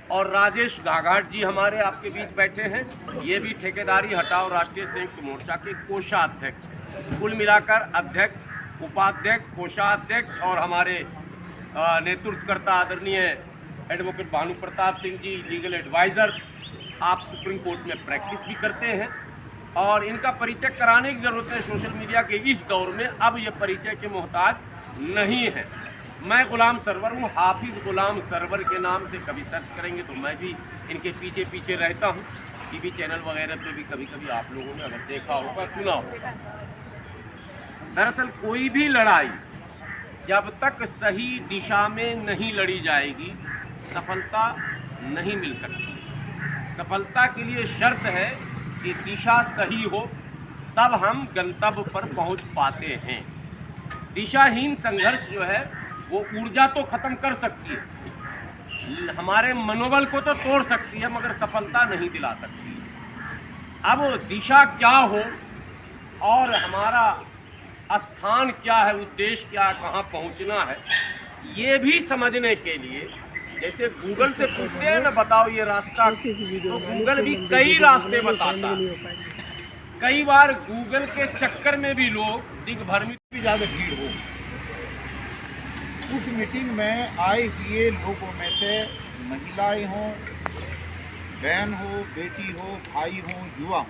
और राजेश घाघाट जी हमारे आपके बीच बैठे हैं, ये भी ठेकेदारी हटाओ राष्ट्रीय संयुक्त मोर्चा के कोषाध्यक्ष। कुल मिलाकर अध्यक्ष, उपाध्यक्ष, कोषाध्यक्ष और हमारे नेतृत्वकर्ता आदरणीय advocate Bhanu Pratap Singh ji legal adviser, आप सुप्रीम कोर्ट में प्रैक्टिस भी करते हैं और इनका परिचय कराने की ज़रूरत है सोशल मीडिया के इस दौर में। अब ये परिचय के मोहताज नहीं है। मैं गुलाम सरवर हूँ, हाफिज़ गुलाम सरवर के नाम से कभी सर्च करेंगे तो मैं भी इनके पीछे पीछे रहता हूँ। टीवी चैनल वगैरह पे भी कभी कभी आप लोगों ने अगर देखा होगा, सुना होगा। दरअसल कोई भी लड़ाई जब तक सही दिशा में नहीं लड़ी जाएगी सफलता नहीं मिल सकती। सफलता के लिए शर्त है कि दिशा सही हो, तब हम गंतव्य पर पहुंच पाते हैं। दिशाहीन संघर्ष जो है वो ऊर्जा तो ख़त्म कर सकती है, हमारे मनोबल को तो तोड़ सकती है, मगर सफलता नहीं दिला सकती। अब दिशा क्या हो और हमारा स्थान क्या है, उद्देश्य क्या है, कहाँ पहुँचना है, ये भी समझने के लिए जैसे गूगल से पूछते हैं ना बताओ ये रास्ता, तो गूगल भी कई रास्ते बताता है। कई बार गूगल के चक्कर में भी लोग दिग्भ्रमित भी ज़्यादा भीड़ हो। उस मीटिंग में आए हुए लोगों में से महिलाएं हों, बहन हो, बेटी हो, भाई हो, युवा हो,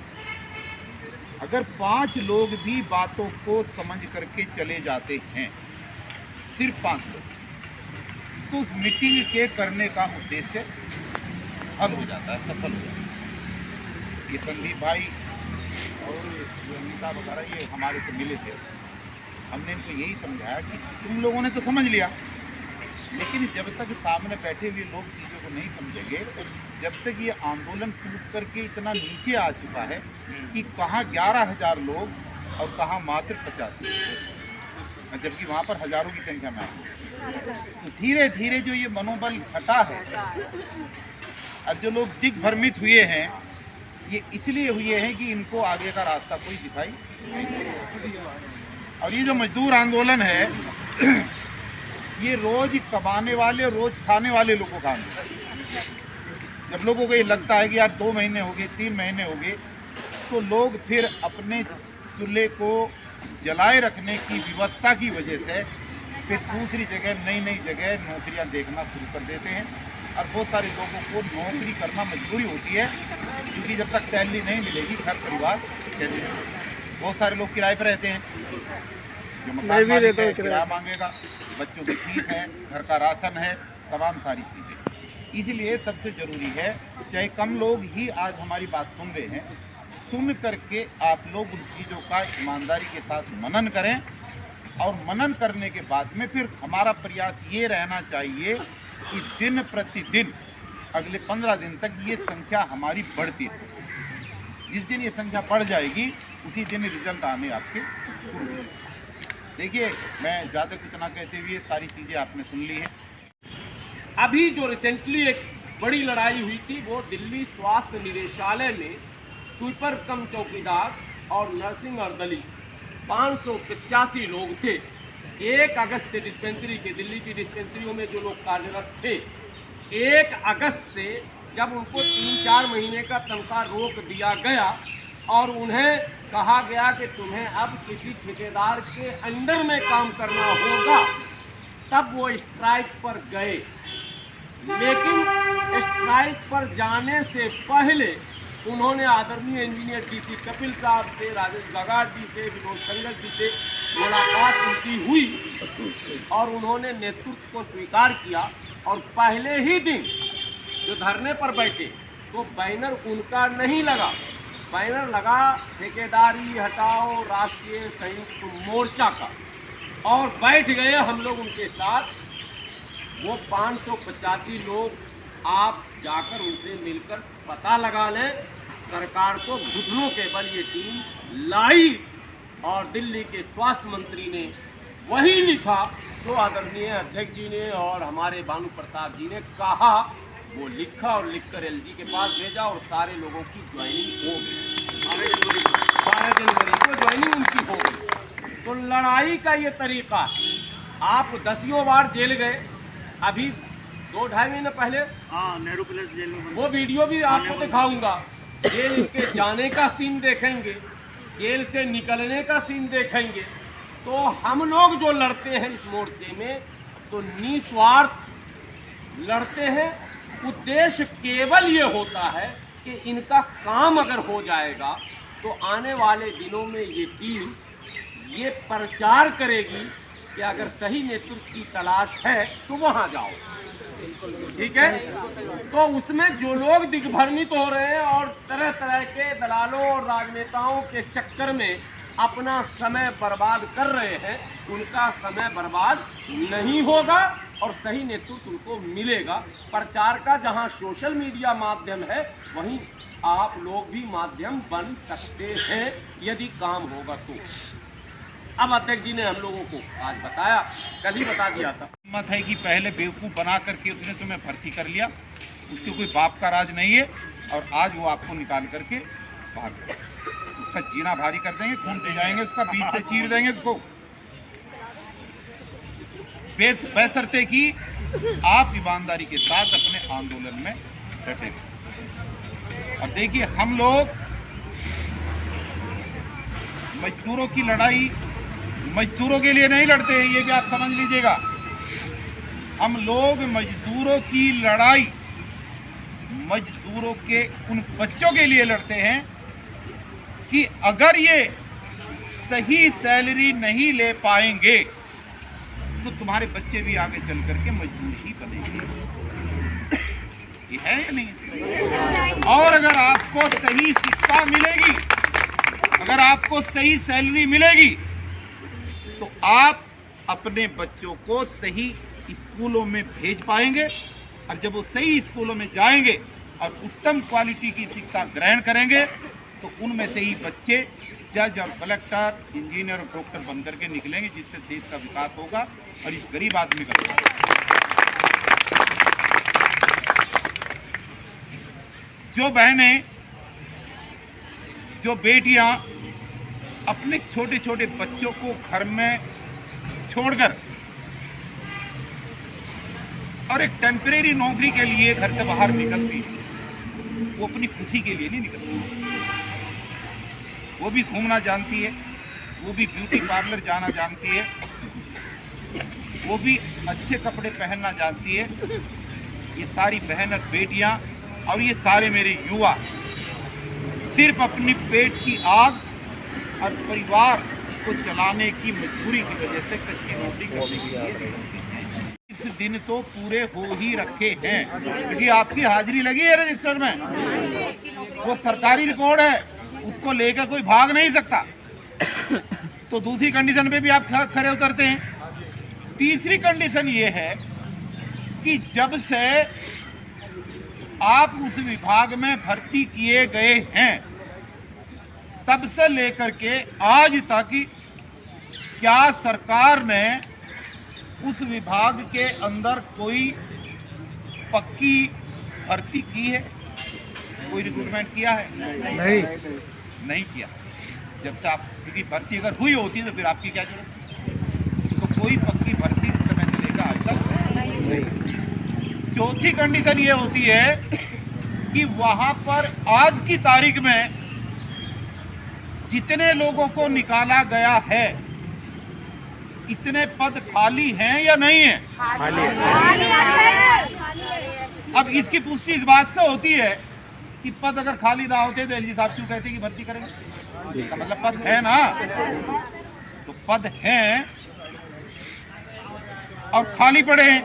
अगर 5 लोग भी बातों को समझ करके चले जाते हैं, सिर्फ 5 लोग, तो उस मीटिंग के करने का उद्देश्य हल हो जाता है, सफल हो जाता है। ये संदीप भाई और अमिता वगैरह ये हमारे से मिले थे, हमने इनको यही समझाया कि तुम लोगों ने तो समझ लिया, लेकिन जब तक सामने बैठे हुए लोग चीज़ों को नहीं समझेंगे, जब तक ये आंदोलन टूट करके इतना नीचे आ चुका है कि कहाँ 11,000 लोग और कहाँ मात्र 50, जबकि वहाँ पर हज़ारों की संख्या में आए, तो धीरे धीरे जो ये मनोबल घटा है और जो लोग दिग्भ्रमित हुए हैं, ये इसलिए हुए हैं कि इनको आगे का रास्ता कोई दिखाई नहीं। और ये जो मजदूर आंदोलन है ये रोज कमाने वाले, रोज खाने वाले लोगों का आंदोलन। जब लोगों को ये लगता है कि यार 2 महीने हो गए, 3 महीने हो गए, तो लोग फिर अपने चूल्हे को जलाए रखने की व्यवस्था की वजह से फिर दूसरी जगह नई जगह नौकरियां देखना शुरू कर देते हैं। और बहुत सारे लोगों को नौकरी करना मजबूरी होती है, क्योंकि जब तक सैलरी नहीं मिलेगी घर परिवार कैसे। बहुत सारे लोग किराए पर रहते हैं, जो मकान मालिक है किराया मांगेगा, बच्चों की फीस है, घर का राशन है, तमाम सारी चीज़ें। इसलिए सबसे ज़रूरी है, चाहे कम लोग ही आज हमारी बात सुन रहे हैं, सुन करके आप लोग उन चीज़ों का ईमानदारी के साथ मनन करें, और मनन करने के बाद में फिर हमारा प्रयास ये रहना चाहिए कि दिन प्रतिदिन अगले 15 दिन तक ये संख्या हमारी बढ़ती है। जिस दिन ये संख्या बढ़ जाएगी उसी दिन रिजल्ट आने आपके शुरू हो जाएंगे। देखिए, मैं ज़्यादा कुछ ना कहते हुए सारी चीज़ें आपने सुन ली हैं। अभी जो रिसेंटली एक बड़ी लड़ाई हुई थी वो दिल्ली स्वास्थ्य निदेशालय में स्वीपर कम चौकीदार और नर्सिंग अर्दली 585 लोग थे। 1 अगस्त से डिस्पेंसरी के, दिल्ली की डिस्पेंसरियों में जो लोग कार्यरत थे, 1 अगस्त से जब उनको 3-4 महीने का तनख्वाह रोक दिया गया और उन्हें कहा गया कि तुम्हें अब किसी ठेकेदार के अंडर में काम करना होगा, तब वो स्ट्राइक पर गए। लेकिन स्ट्राइक पर जाने से पहले उन्होंने आदरणीय इंजीनियर डीसी कपिल साहब से, राजेश बगाड़ जी से, विनोद संगल जी से मुलाकात उनकी हुई और उन्होंने नेतृत्व को स्वीकार किया। और पहले ही दिन जो धरने पर बैठे तो बैनर उनका नहीं लगा, बैनर लगा ठेकेदारी हटाओ राष्ट्रीय संयुक्त मोर्चा का, और बैठ गए हम लोग उनके साथ। वो 585 लोग, आप जाकर उनसे मिलकर पता लगा लें। सरकार को घुटनों के बल ये टीम लाई और दिल्ली के स्वास्थ्य मंत्री ने वही लिखा जो आदरणीय अध्यक्ष जी ने और हमारे भानु प्रताप जी ने कहा, वो लिखा और लिखकर एलजी के पास भेजा और सारे लोगों की ज्वाइनिंग हो गई। 12 जनवरी को ज्वाइनिंग उनकी हो गई। तो लड़ाई का ये तरीका है। आप 10 बार जेल गए, अभी 2-2.5 महीने पहले नेहरू पैलेस जेल में वो वीडियो भी आपको दिखाऊंगा। जेल के जाने का सीन देखेंगे, जेल से निकलने का सीन देखेंगे। तो हम लोग जो लड़ते हैं इस मोर्चे में, तो निस्वार्थ लड़ते हैं। उद्देश्य केवल ये होता है कि इनका काम अगर हो जाएगा तो आने वाले दिनों में ये टीम ये प्रचार करेगी कि अगर सही नेतृत्व की तलाश है तो वहाँ जाओ। ठीक है, तो उसमें जो लोग दिग्भ्रमित हो रहे हैं और तरह तरह के दलालों और राजनेताओं के चक्कर में अपना समय बर्बाद कर रहे हैं, उनका समय बर्बाद नहीं होगा और सही नेतृत्व उनको मिलेगा। प्रचार का जहां सोशल मीडिया माध्यम है, वहीं आप लोग भी माध्यम बन सकते हैं यदि काम होगा तो। अब अध्यक्ष जी ने हम लोगों को आज बताया, कल ही बता दिया था। मत है कि पहले बेवकूफ़ बना करके उसने तुम्हें भर्ती कर लिया, उसके कोई बाप का राज नहीं है, और आज वो आपको निकाल करके भाग गए। उसका जीना भारी कर देंगे, खून पी जाएंगे, उसका बीच से चीर देंगे उसको, बेशर्ते कि आप ईमानदारी के साथ अपने आंदोलन में डटे। और देखिए, हम लोग मजदूरों की लड़ाई मजदूरों के लिए नहीं लड़ते हैं, ये भी आप समझ लीजिएगा। हम लोग मजदूरों की लड़ाई मजदूरों के उन बच्चों के लिए लड़ते हैं कि अगर ये सही सैलरी नहीं ले पाएंगे तो तुम्हारे बच्चे भी आगे चल करके मजदूर ही बनेंगे। ये है या नहीं? और अगर आपको सही शिक्षा मिलेगी, अगर आपको सही सैलरी मिलेगी, तो आप अपने बच्चों को सही स्कूलों में भेज पाएंगे। और जब वो सही स्कूलों में जाएंगे और उत्तम क्वालिटी की शिक्षा ग्रहण करेंगे, तो उनमें से ही बच्चे जज और कलेक्टर, इंजीनियर और डॉक्टर बन करके निकलेंगे, जिससे देश का विकास होगा और इस गरीब आदमी का विकास। जो बहनें, जो बेटियां अपने छोटे छोटे बच्चों को घर में छोड़कर और एक टेम्परेरी नौकरी के लिए घर से बाहर निकलती, वो अपनी खुशी के लिए नहीं निकलती। वो भी घूमना जानती है, वो भी ब्यूटी पार्लर जाना जानती है, वो भी अच्छे कपड़े पहनना जानती है। ये सारी बहन और बेटियां और ये सारे मेरे युवा सिर्फ अपनी पेट की आग और परिवार को चलाने की मजबूरी की वजह से कच्ची नौकरी करने के लिए इस दिन तो पूरे हो ही रखे हैं, क्योंकि आपकी हाजिरी लगी है रजिस्टर में, वो सरकारी रिकॉर्ड है, उसको लेकर कोई भाग नहीं सकता। तो दूसरी कंडीशन पे भी आप खरे उतरते हैं। तीसरी कंडीशन ये है कि जब से आप उस विभाग में भर्ती किए गए हैं, तब से लेकर के आज तक क्या सरकार ने उस विभाग के अंदर कोई पक्की भर्ती की है? कोई रिक्रूटमेंट किया है? नहीं किया। जब से आप, क्योंकि भर्ती अगर हुई होती तो फिर आपकी क्या जरूरत? तो कोई पक्की भर्ती उस समय से लेकर आज तक नहीं। चौथी कंडीशन ये होती है कि वहां पर आज की तारीख में जितने लोगों को निकाला गया है इतने पद खाली हैं या नहीं है? अब इसकी पुष्टि इस बात से होती है कि पद अगर खाली ना होते तो एलजी साहब क्यों कहते कि भर्ती करेंगे? इसका मतलब पद है ना, तो पद हैं और खाली पड़े हैं,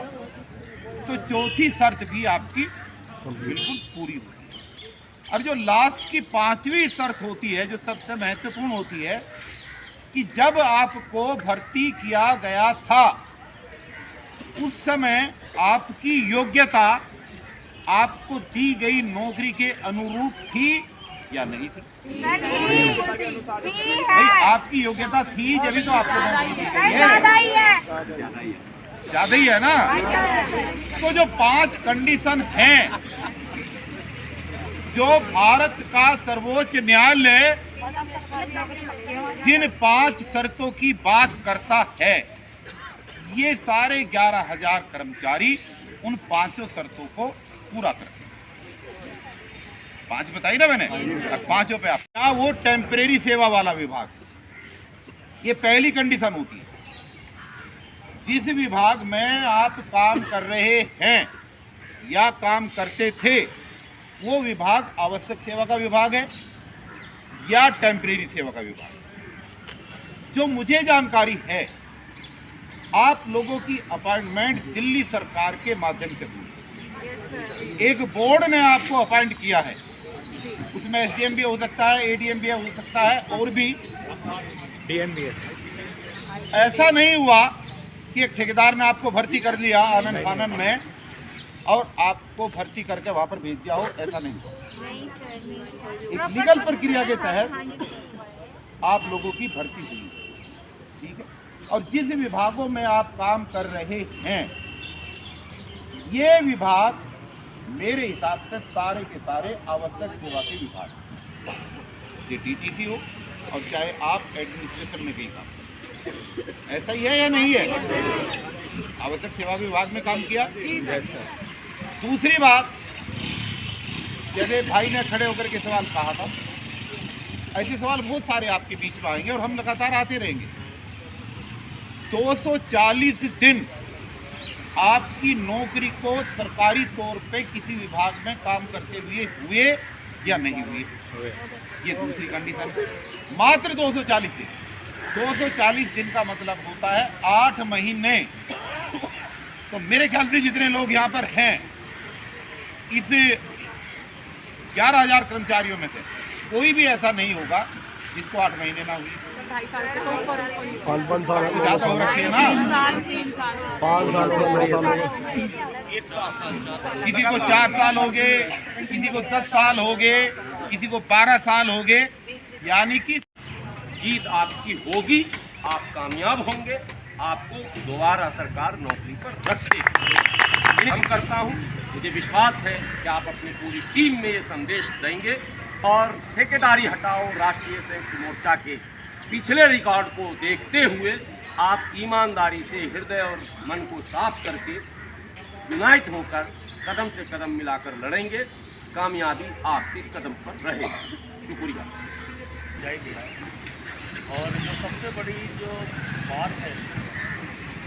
तो चौथी शर्त भी आपकी बिल्कुल पूरी होती है। और जो लास्ट की 5वीं शर्त होती है, जो सबसे महत्वपूर्ण होती है, कि जब आपको भर्ती किया गया था उस समय आपकी योग्यता आपको दी गई नौकरी के अनुरूप थी या नहीं थी? भाई आपकी योग्यता थी जब तो आपको नौकरी है, ज्यादा ही है ना। तो जो 5 कंडीशन हैं जो भारत का सर्वोच्च न्यायालय जिन 5 शर्तों की बात करता है, ये सारे 11,000 कर्मचारी उन 5 शर्तों को पूरा करते हैं। 5 बताई ना मैंने, अब 5 पे आप क्या, वो टेम्परेरी सेवा वाला विभाग, ये पहली कंडीशन होती है। जिस विभाग में आप काम कर रहे हैं या काम करते थे, वो विभाग आवश्यक सेवा का विभाग है या टेम्परेरी सेवा का विभाग। जो मुझे जानकारी है, आप लोगों की अपॉइंटमेंट दिल्ली सरकार के माध्यम से हुई। एक बोर्ड ने आपको अपॉइंट किया है, उसमें एसडीएम भी हो सकता है, एडीएम भी हो सकता है और भी डीएम भी है। ऐसा नहीं हुआ कि एक ठेकेदार ने आपको भर्ती कर लिया आनंद फानन में और आपको भर्ती करके वहां पर भेज दिया हो, ऐसा नहीं हुआ। एक लीगल प्रक्रिया के तहत आप लोगों की भर्ती हुई, ठीक है। और जिस विभागों में आप काम कर रहे हैं, ये विभाग मेरे हिसाब से सारे के सारे आवश्यक सेवा के विभाग, ये डीटीसी हो और चाहे आप एडमिनिस्ट्रेशन में कहीं काम करें, ऐसा ही है या नहीं है? आवश्यक सेवा विभाग में काम किया। दूसरी बात, जैसे भाई ने खड़े होकर के सवाल कहा था, ऐसे सवाल बहुत सारे आपके बीच में आएंगे और हम लगातार आते रहेंगे। 240 दिन आपकी नौकरी को सरकारी तौर पे किसी विभाग में काम करते हुए या नहीं हुए, ये दूसरी कंडीशन है। मात्र 240 दिन, 240 दिन का मतलब होता है 8 महीने। तो मेरे ख्याल से जितने लोग यहाँ पर हैं, इस 11,000 कर्मचारियों में से कोई भी ऐसा नहीं होगा जिसको 8 महीने ना हुई। 2.5 साल से ऊपर ज़्यादा हो रखी है ना, 5 साल हो गए, किसी को 4 साल हो गए, किसी को 10 साल हो गए, किसी को 12 साल हो गए। यानी कि जीत आपकी होगी, आप कामयाब होंगे, आपको दोबारा सरकार नौकरी पर रखेगी। मैं करता हूँ, मुझे विश्वास है कि आप अपनी पूरी टीम में ये संदेश देंगे और ठेकेदारी हटाओ राष्ट्रीय संयुक्त मोर्चा के पिछले रिकॉर्ड को देखते हुए आप ईमानदारी से हृदय और मन को साफ करके यूनाइट होकर कदम से कदम मिलाकर लड़ेंगे। कामयाबी आपके कदम पर रहेगी। शुक्रिया। जय बिहार। और जो सबसे बड़ी जो बात है,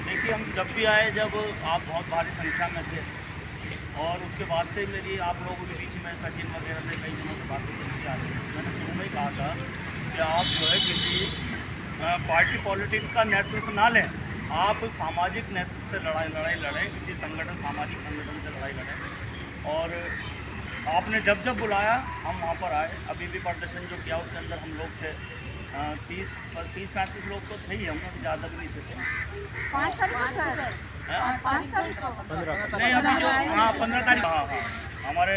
देखिए हम जब भी आए, जब आप बहुत भारी संख्या में थे और उसके बाद से मेरी आप लोगों के बीच में सचिन वगैरह से कई दिनों से बातें चलती आ रही है। मैंने शुरू में ही कहा था कि आप जो है किसी पार्टी पॉलिटिक्स का नेतृत्व ना लें, आप सामाजिक नेतृत्व से लड़ाई लड़ें, किसी संगठन, सामाजिक संगठन से लड़ाई लड़ें। और आपने जब जब बुलाया हम वहाँ पर आए। अभी भी प्रदर्शन जो किया उसके अंदर हम लोग थे 30-35 लोग तो थे ही, हम लोग ज़्यादा भी नहीं थे। 5 तारीख नहीं, अभी जो 15 तारीख, हाँ, हमारे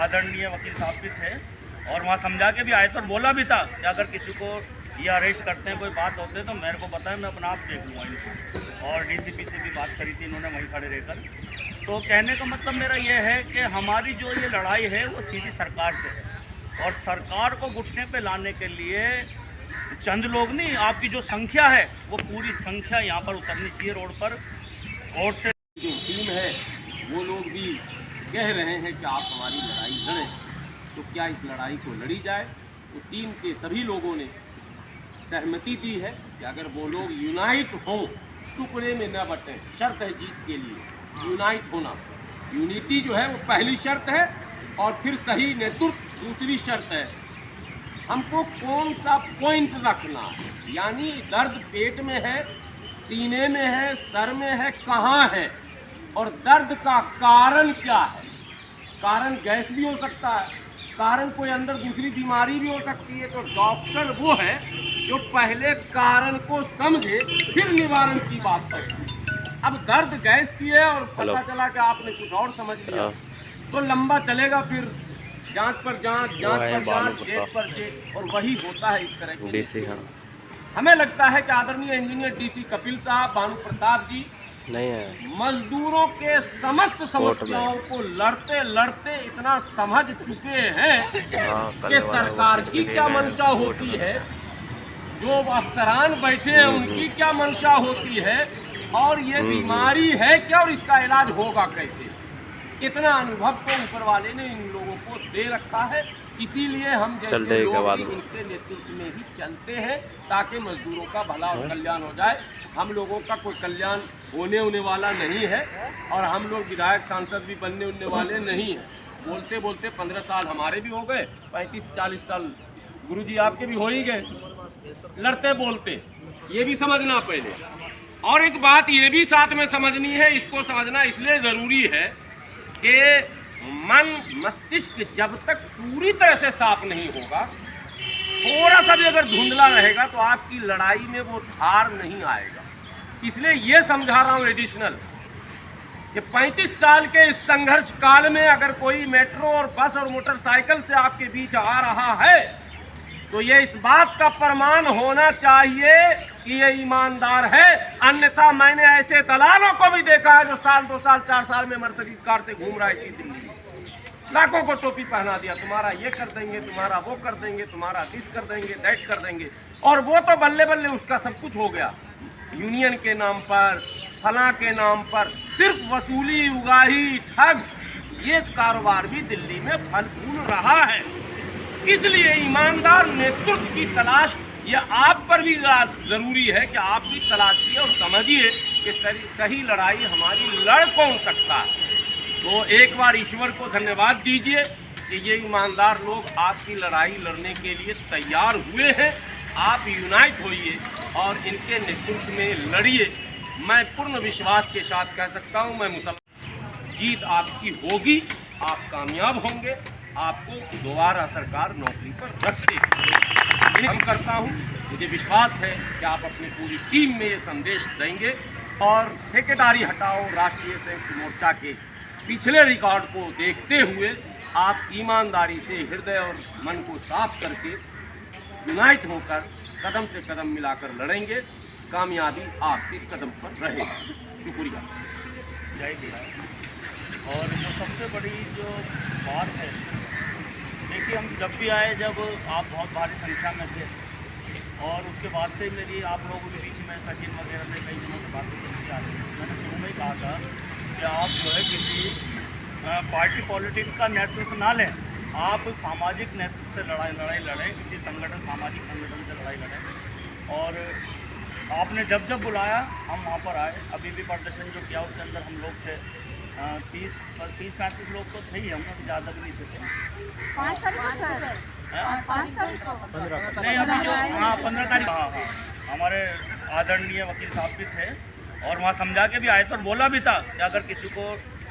आदरणीय वकील साहब भी थे और वहाँ समझा के भी आए थे और बोला भी था कि अगर किसी को ये अरेस्ट करते हैं, कोई बात होते हैं तो मेरे को बताएं, मैं अपना आप देख लूँगा इनको। और डीसीपी से भी बात करी थी इन्होंने वहीं खड़े रहकर। तो कहने का मतलब मेरा ये है कि हमारी जो ये लड़ाई है वो सीधी सरकार से है और सरकार को घुटने पे लाने के लिए चंद लोग नहीं, आपकी जो संख्या है वो पूरी संख्या यहाँ पर उतरनी चाहिए रोड पर। कोर्ट से जो टीम है वो लोग भी कह रहे हैं कि आप हमारी लड़ाई लड़ें, तो क्या इस लड़ाई को लड़ी जाए? तो टीम के सभी लोगों ने सहमति दी है कि अगर वो लोग यूनाइट हों, टुकड़े में न बटें, शर्त है जीत के लिए यूनाइट होना। यूनिटी जो है वो पहली शर्त है और फिर सही नेतृत्व दूसरी शर्त है। हमको कौन सा पॉइंट रखना है, यानी दर्द पेट में है, सीने में है, सर में है, कहाँ है, और दर्द का कारण क्या है। कारण गैस भी हो सकता है, कारण कोई अंदर दूसरी बीमारी भी हो सकती है। तो डॉक्टर वो है जो पहले कारण को समझे फिर निवारण की बात करे। अब दर्द गैस की है और पता चला कि आपने कुछ और समझ लिया तो लंबा चलेगा, फिर जांच पर जांच, जांच पर जांच, डेट पर डेट, और वही होता है इस तरह की। हमें लगता है कि आदरणीय इंजीनियर डीसी कपिल साहब, भानु प्रताप जी नहीं है, मजदूरों के समस्त समस्याओं को लड़ते लड़ते इतना समझ चुके हैं कि सरकार की क्या मंशा होती है, जो अफसरान बैठे हैं उनकी क्या मंशा होती है, और ये बीमारी है क्या और इसका इलाज होगा कैसे। इतना अनुभव तो ऊपर वाले ने इन लोगों को दे रखा है। इसीलिए हम जैसे लोग इनके नेतृत्व में ही चलते हैं ताकि मजदूरों का भला और कल्याण हो जाए। हम लोगों का कोई कल्याण होने वाला नहीं है और हम लोग विधायक सांसद भी बनने वाले नहीं हैं। बोलते बोलते 15 साल हमारे भी हो गए, 35-40 साल गुरुजी आपके भी हो ही गए लड़ते बोलते। ये भी समझना पहले, और एक बात ये भी साथ में समझनी है, इसको समझना इसलिए ज़रूरी है कि मन मस्तिष्क जब तक पूरी तरह से साफ नहीं होगा, थोड़ा सा भी अगर धुंधला रहेगा तो आपकी लड़ाई में वो धार नहीं आएगा। इसलिए ये समझा रहा हूँ एडिशनल कि 35 साल के इस संघर्ष काल में अगर कोई मेट्रो और बस और मोटरसाइकिल से आपके बीच आ रहा है तो ये इस बात का प्रमाण होना चाहिए कि ये ईमानदार है। अन्यथा मैंने ऐसे दलालों को भी देखा है जो साल 2 साल 4 साल में मर्सिडीज कार से घूम रहा है इसी दिल्ली में, लाखों को टोपी पहना दिया, तुम्हारा ये कर देंगे, तुम्हारा वो कर देंगे, तुम्हारा दिस कर देंगे, दैट कर देंगे, और वो तो बल्ले बल्ले उसका सब कुछ हो गया। यूनियन के नाम पर, फला के नाम पर सिर्फ वसूली, उगाही, ठग, ये कारोबार भी दिल्ली में फल फूल रहा है। इसलिए ईमानदार नेतृत्व की तलाश ये आप पर भी ज़रूरी है कि आप भी तलाशिए और समझिए कि सही लड़ाई हमारी लड़ कौन सकता है। तो एक बार ईश्वर को धन्यवाद दीजिए कि ये ईमानदार लोग आपकी लड़ाई लड़ने के लिए तैयार हुए हैं। आप यूनाइट होइए और इनके नेतृत्व में लड़िए। मैं पूर्ण विश्वास के साथ कह सकता हूँ, मैं मुसलमान, जीत आपकी होगी, आप कामयाब होंगे, आपको दोबारा सरकार नौकरी पर रखेगी। हम करता हूँ, मुझे विश्वास है कि आप अपनी पूरी टीम में ये संदेश देंगे और ठेकेदारी हटाओ राष्ट्रीय संयुक्त मोर्चा के पिछले रिकॉर्ड को देखते हुए आप ईमानदारी से हृदय और मन को साफ करके यूनाइट होकर कदम से कदम मिलाकर लड़ेंगे। कामयाबी आपके कदम पर रहेगी। शुक्रिया। जय हिंद। और जो सबसे बड़ी जो बात है, देखिए हम जब भी आए, जब आप बहुत भारी संख्या में थे, और उसके बाद से मेरी आप लोगों के बीच में सचिन वगैरह से कई दिनों से बातें चलती आ रही है। मैंने शुरू में ही कहा था कि आप जो है किसी पार्टी पॉलिटिक्स का नेतृत्व ना लें, आप सामाजिक नेतृत्व से लड़ाई लड़ें, किसी संगठन, सामाजिक संगठन से लड़ाई लड़ें। और आपने जब जब बुलाया हम वहाँ पर आए। अभी भी प्रदर्शन जो किया उसके अंदर हम लोग थे 30-35 लोग तो थे ही, हम लोग ज़्यादा भी नहीं थे। 5 तारीख नहीं, अभी जो 15 तारीख, हाँ, हमारे आदरणीय वकील साहब भी थे और वहाँ समझा के भी आए थे और बोला भी था कि अगर किसी को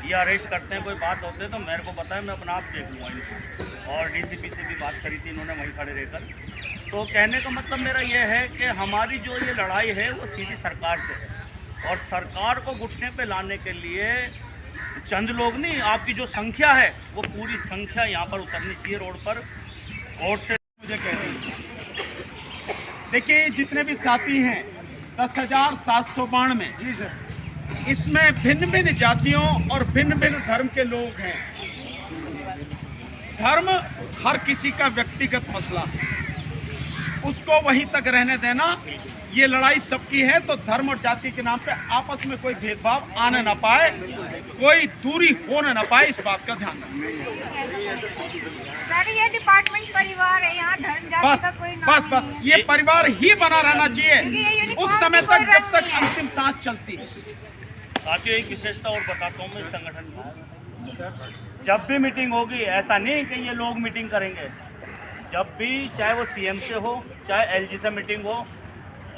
ये अरेस्ट करते हैं, कोई बात होते हैं तो मेरे को बताएं, मैं अपना आप देख लूँगा इनको। और डीसीपी से भी बात करी थी इन्होंने वहीं खड़े रहकर। तो कहने का मतलब मेरा ये है कि हमारी जो ये लड़ाई है वो सीधी सरकार से है, और सरकार को घुटने पे लाने के लिए चंद लोग नहीं, आपकी जो संख्या है वो पूरी संख्या यहाँ पर उतरनी चाहिए रोड पर। कोर्ट से मुझे कह रही है, देखिए जितने भी साथी हैं 10,792 जी सर, इसमें भिन्न भिन्न जातियों और भिन्न भिन्न धर्म के लोग हैं। धर्म हर किसी का व्यक्तिगत मसला है, उसको वहीं तक रहने देना। ये लड़ाई सबकी है, तो धर्म और जाति के नाम पे आपस में कोई भेदभाव आने ना पाए, कोई दूरी होने ना पाए, इस बात का ध्यान रखें। सर ये डिपार्टमेंट परिवार है, यहाँ धर्म जाति बस का कोई नाम बस नहीं बस है। ये परिवार ही बना रहना क्योंकि ये चाहिए यूनिफॉर्म उस समय की कोई तक जब रंग तक नहीं है। अंतिम सांस चलती है। साथियों एक विशेषता और बताता हूँ मैं इस संगठन में, जब भी मीटिंग होगी ऐसा नहीं कि ये लोग मीटिंग करेंगे, जब भी चाहे वो सीएम से हो चाहे एलजी से मीटिंग हो,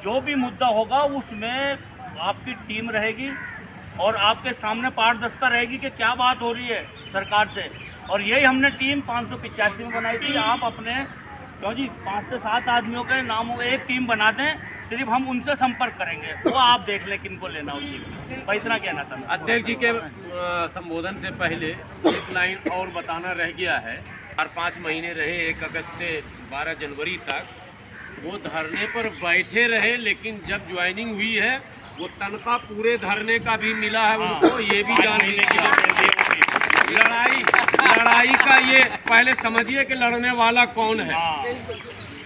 जो भी मुद्दा होगा उसमें आपकी टीम रहेगी और आपके सामने पारदर्शिता रहेगी कि क्या बात हो रही है सरकार से। और यही हमने टीम 585 में बनाई थी। आप अपने क्यों जी 5 से 7 आदमियों के नामों एक टीम बना दें, सिर्फ हम उनसे संपर्क करेंगे, वो आप देख लें किनको लेना होगी। भाई इतना कहना था। अध्यक्ष जी के संबोधन से पहले एक लाइन और बताना रह गया है। 4-5 महीने रहे, 1 अगस्त से 12 जनवरी तक वो धरने पर बैठे रहे, लेकिन जब ज्वाइनिंग हुई है वो तनख्वाह पूरे धरने का भी मिला है उनको, ये भी जान लीजिए। लड़ाई का ये पहले समझिए कि लड़ने वाला कौन है।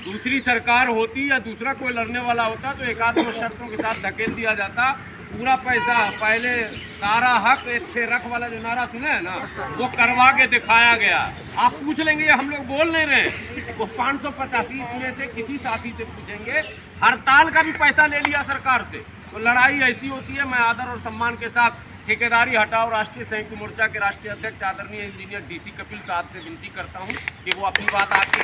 दूसरी सरकार होती या दूसरा कोई लड़ने वाला होता तो एक आध दो शर्तों के साथ धकेल दिया जाता। पूरा पैसा पहले सारा हक एक थे रख वाला जो नारा सुने है ना, वो करवा के दिखाया गया। आप पूछ लेंगे, ये हम लोग बोल नहीं रहे, वो 585 में से किसी साथी से पूछेंगे। हड़ताल का भी पैसा ले लिया सरकार से। तो लड़ाई ऐसी होती है। मैं आदर और सम्मान के साथ ठेकेदारी हटाओ राष्ट्रीय संयुक्त मोर्चा के राष्ट्रीय अध्यक्ष आदरणीय इंजीनियर DC कपिल साहब से विनती करता हूँ कि वो अपनी बात आपके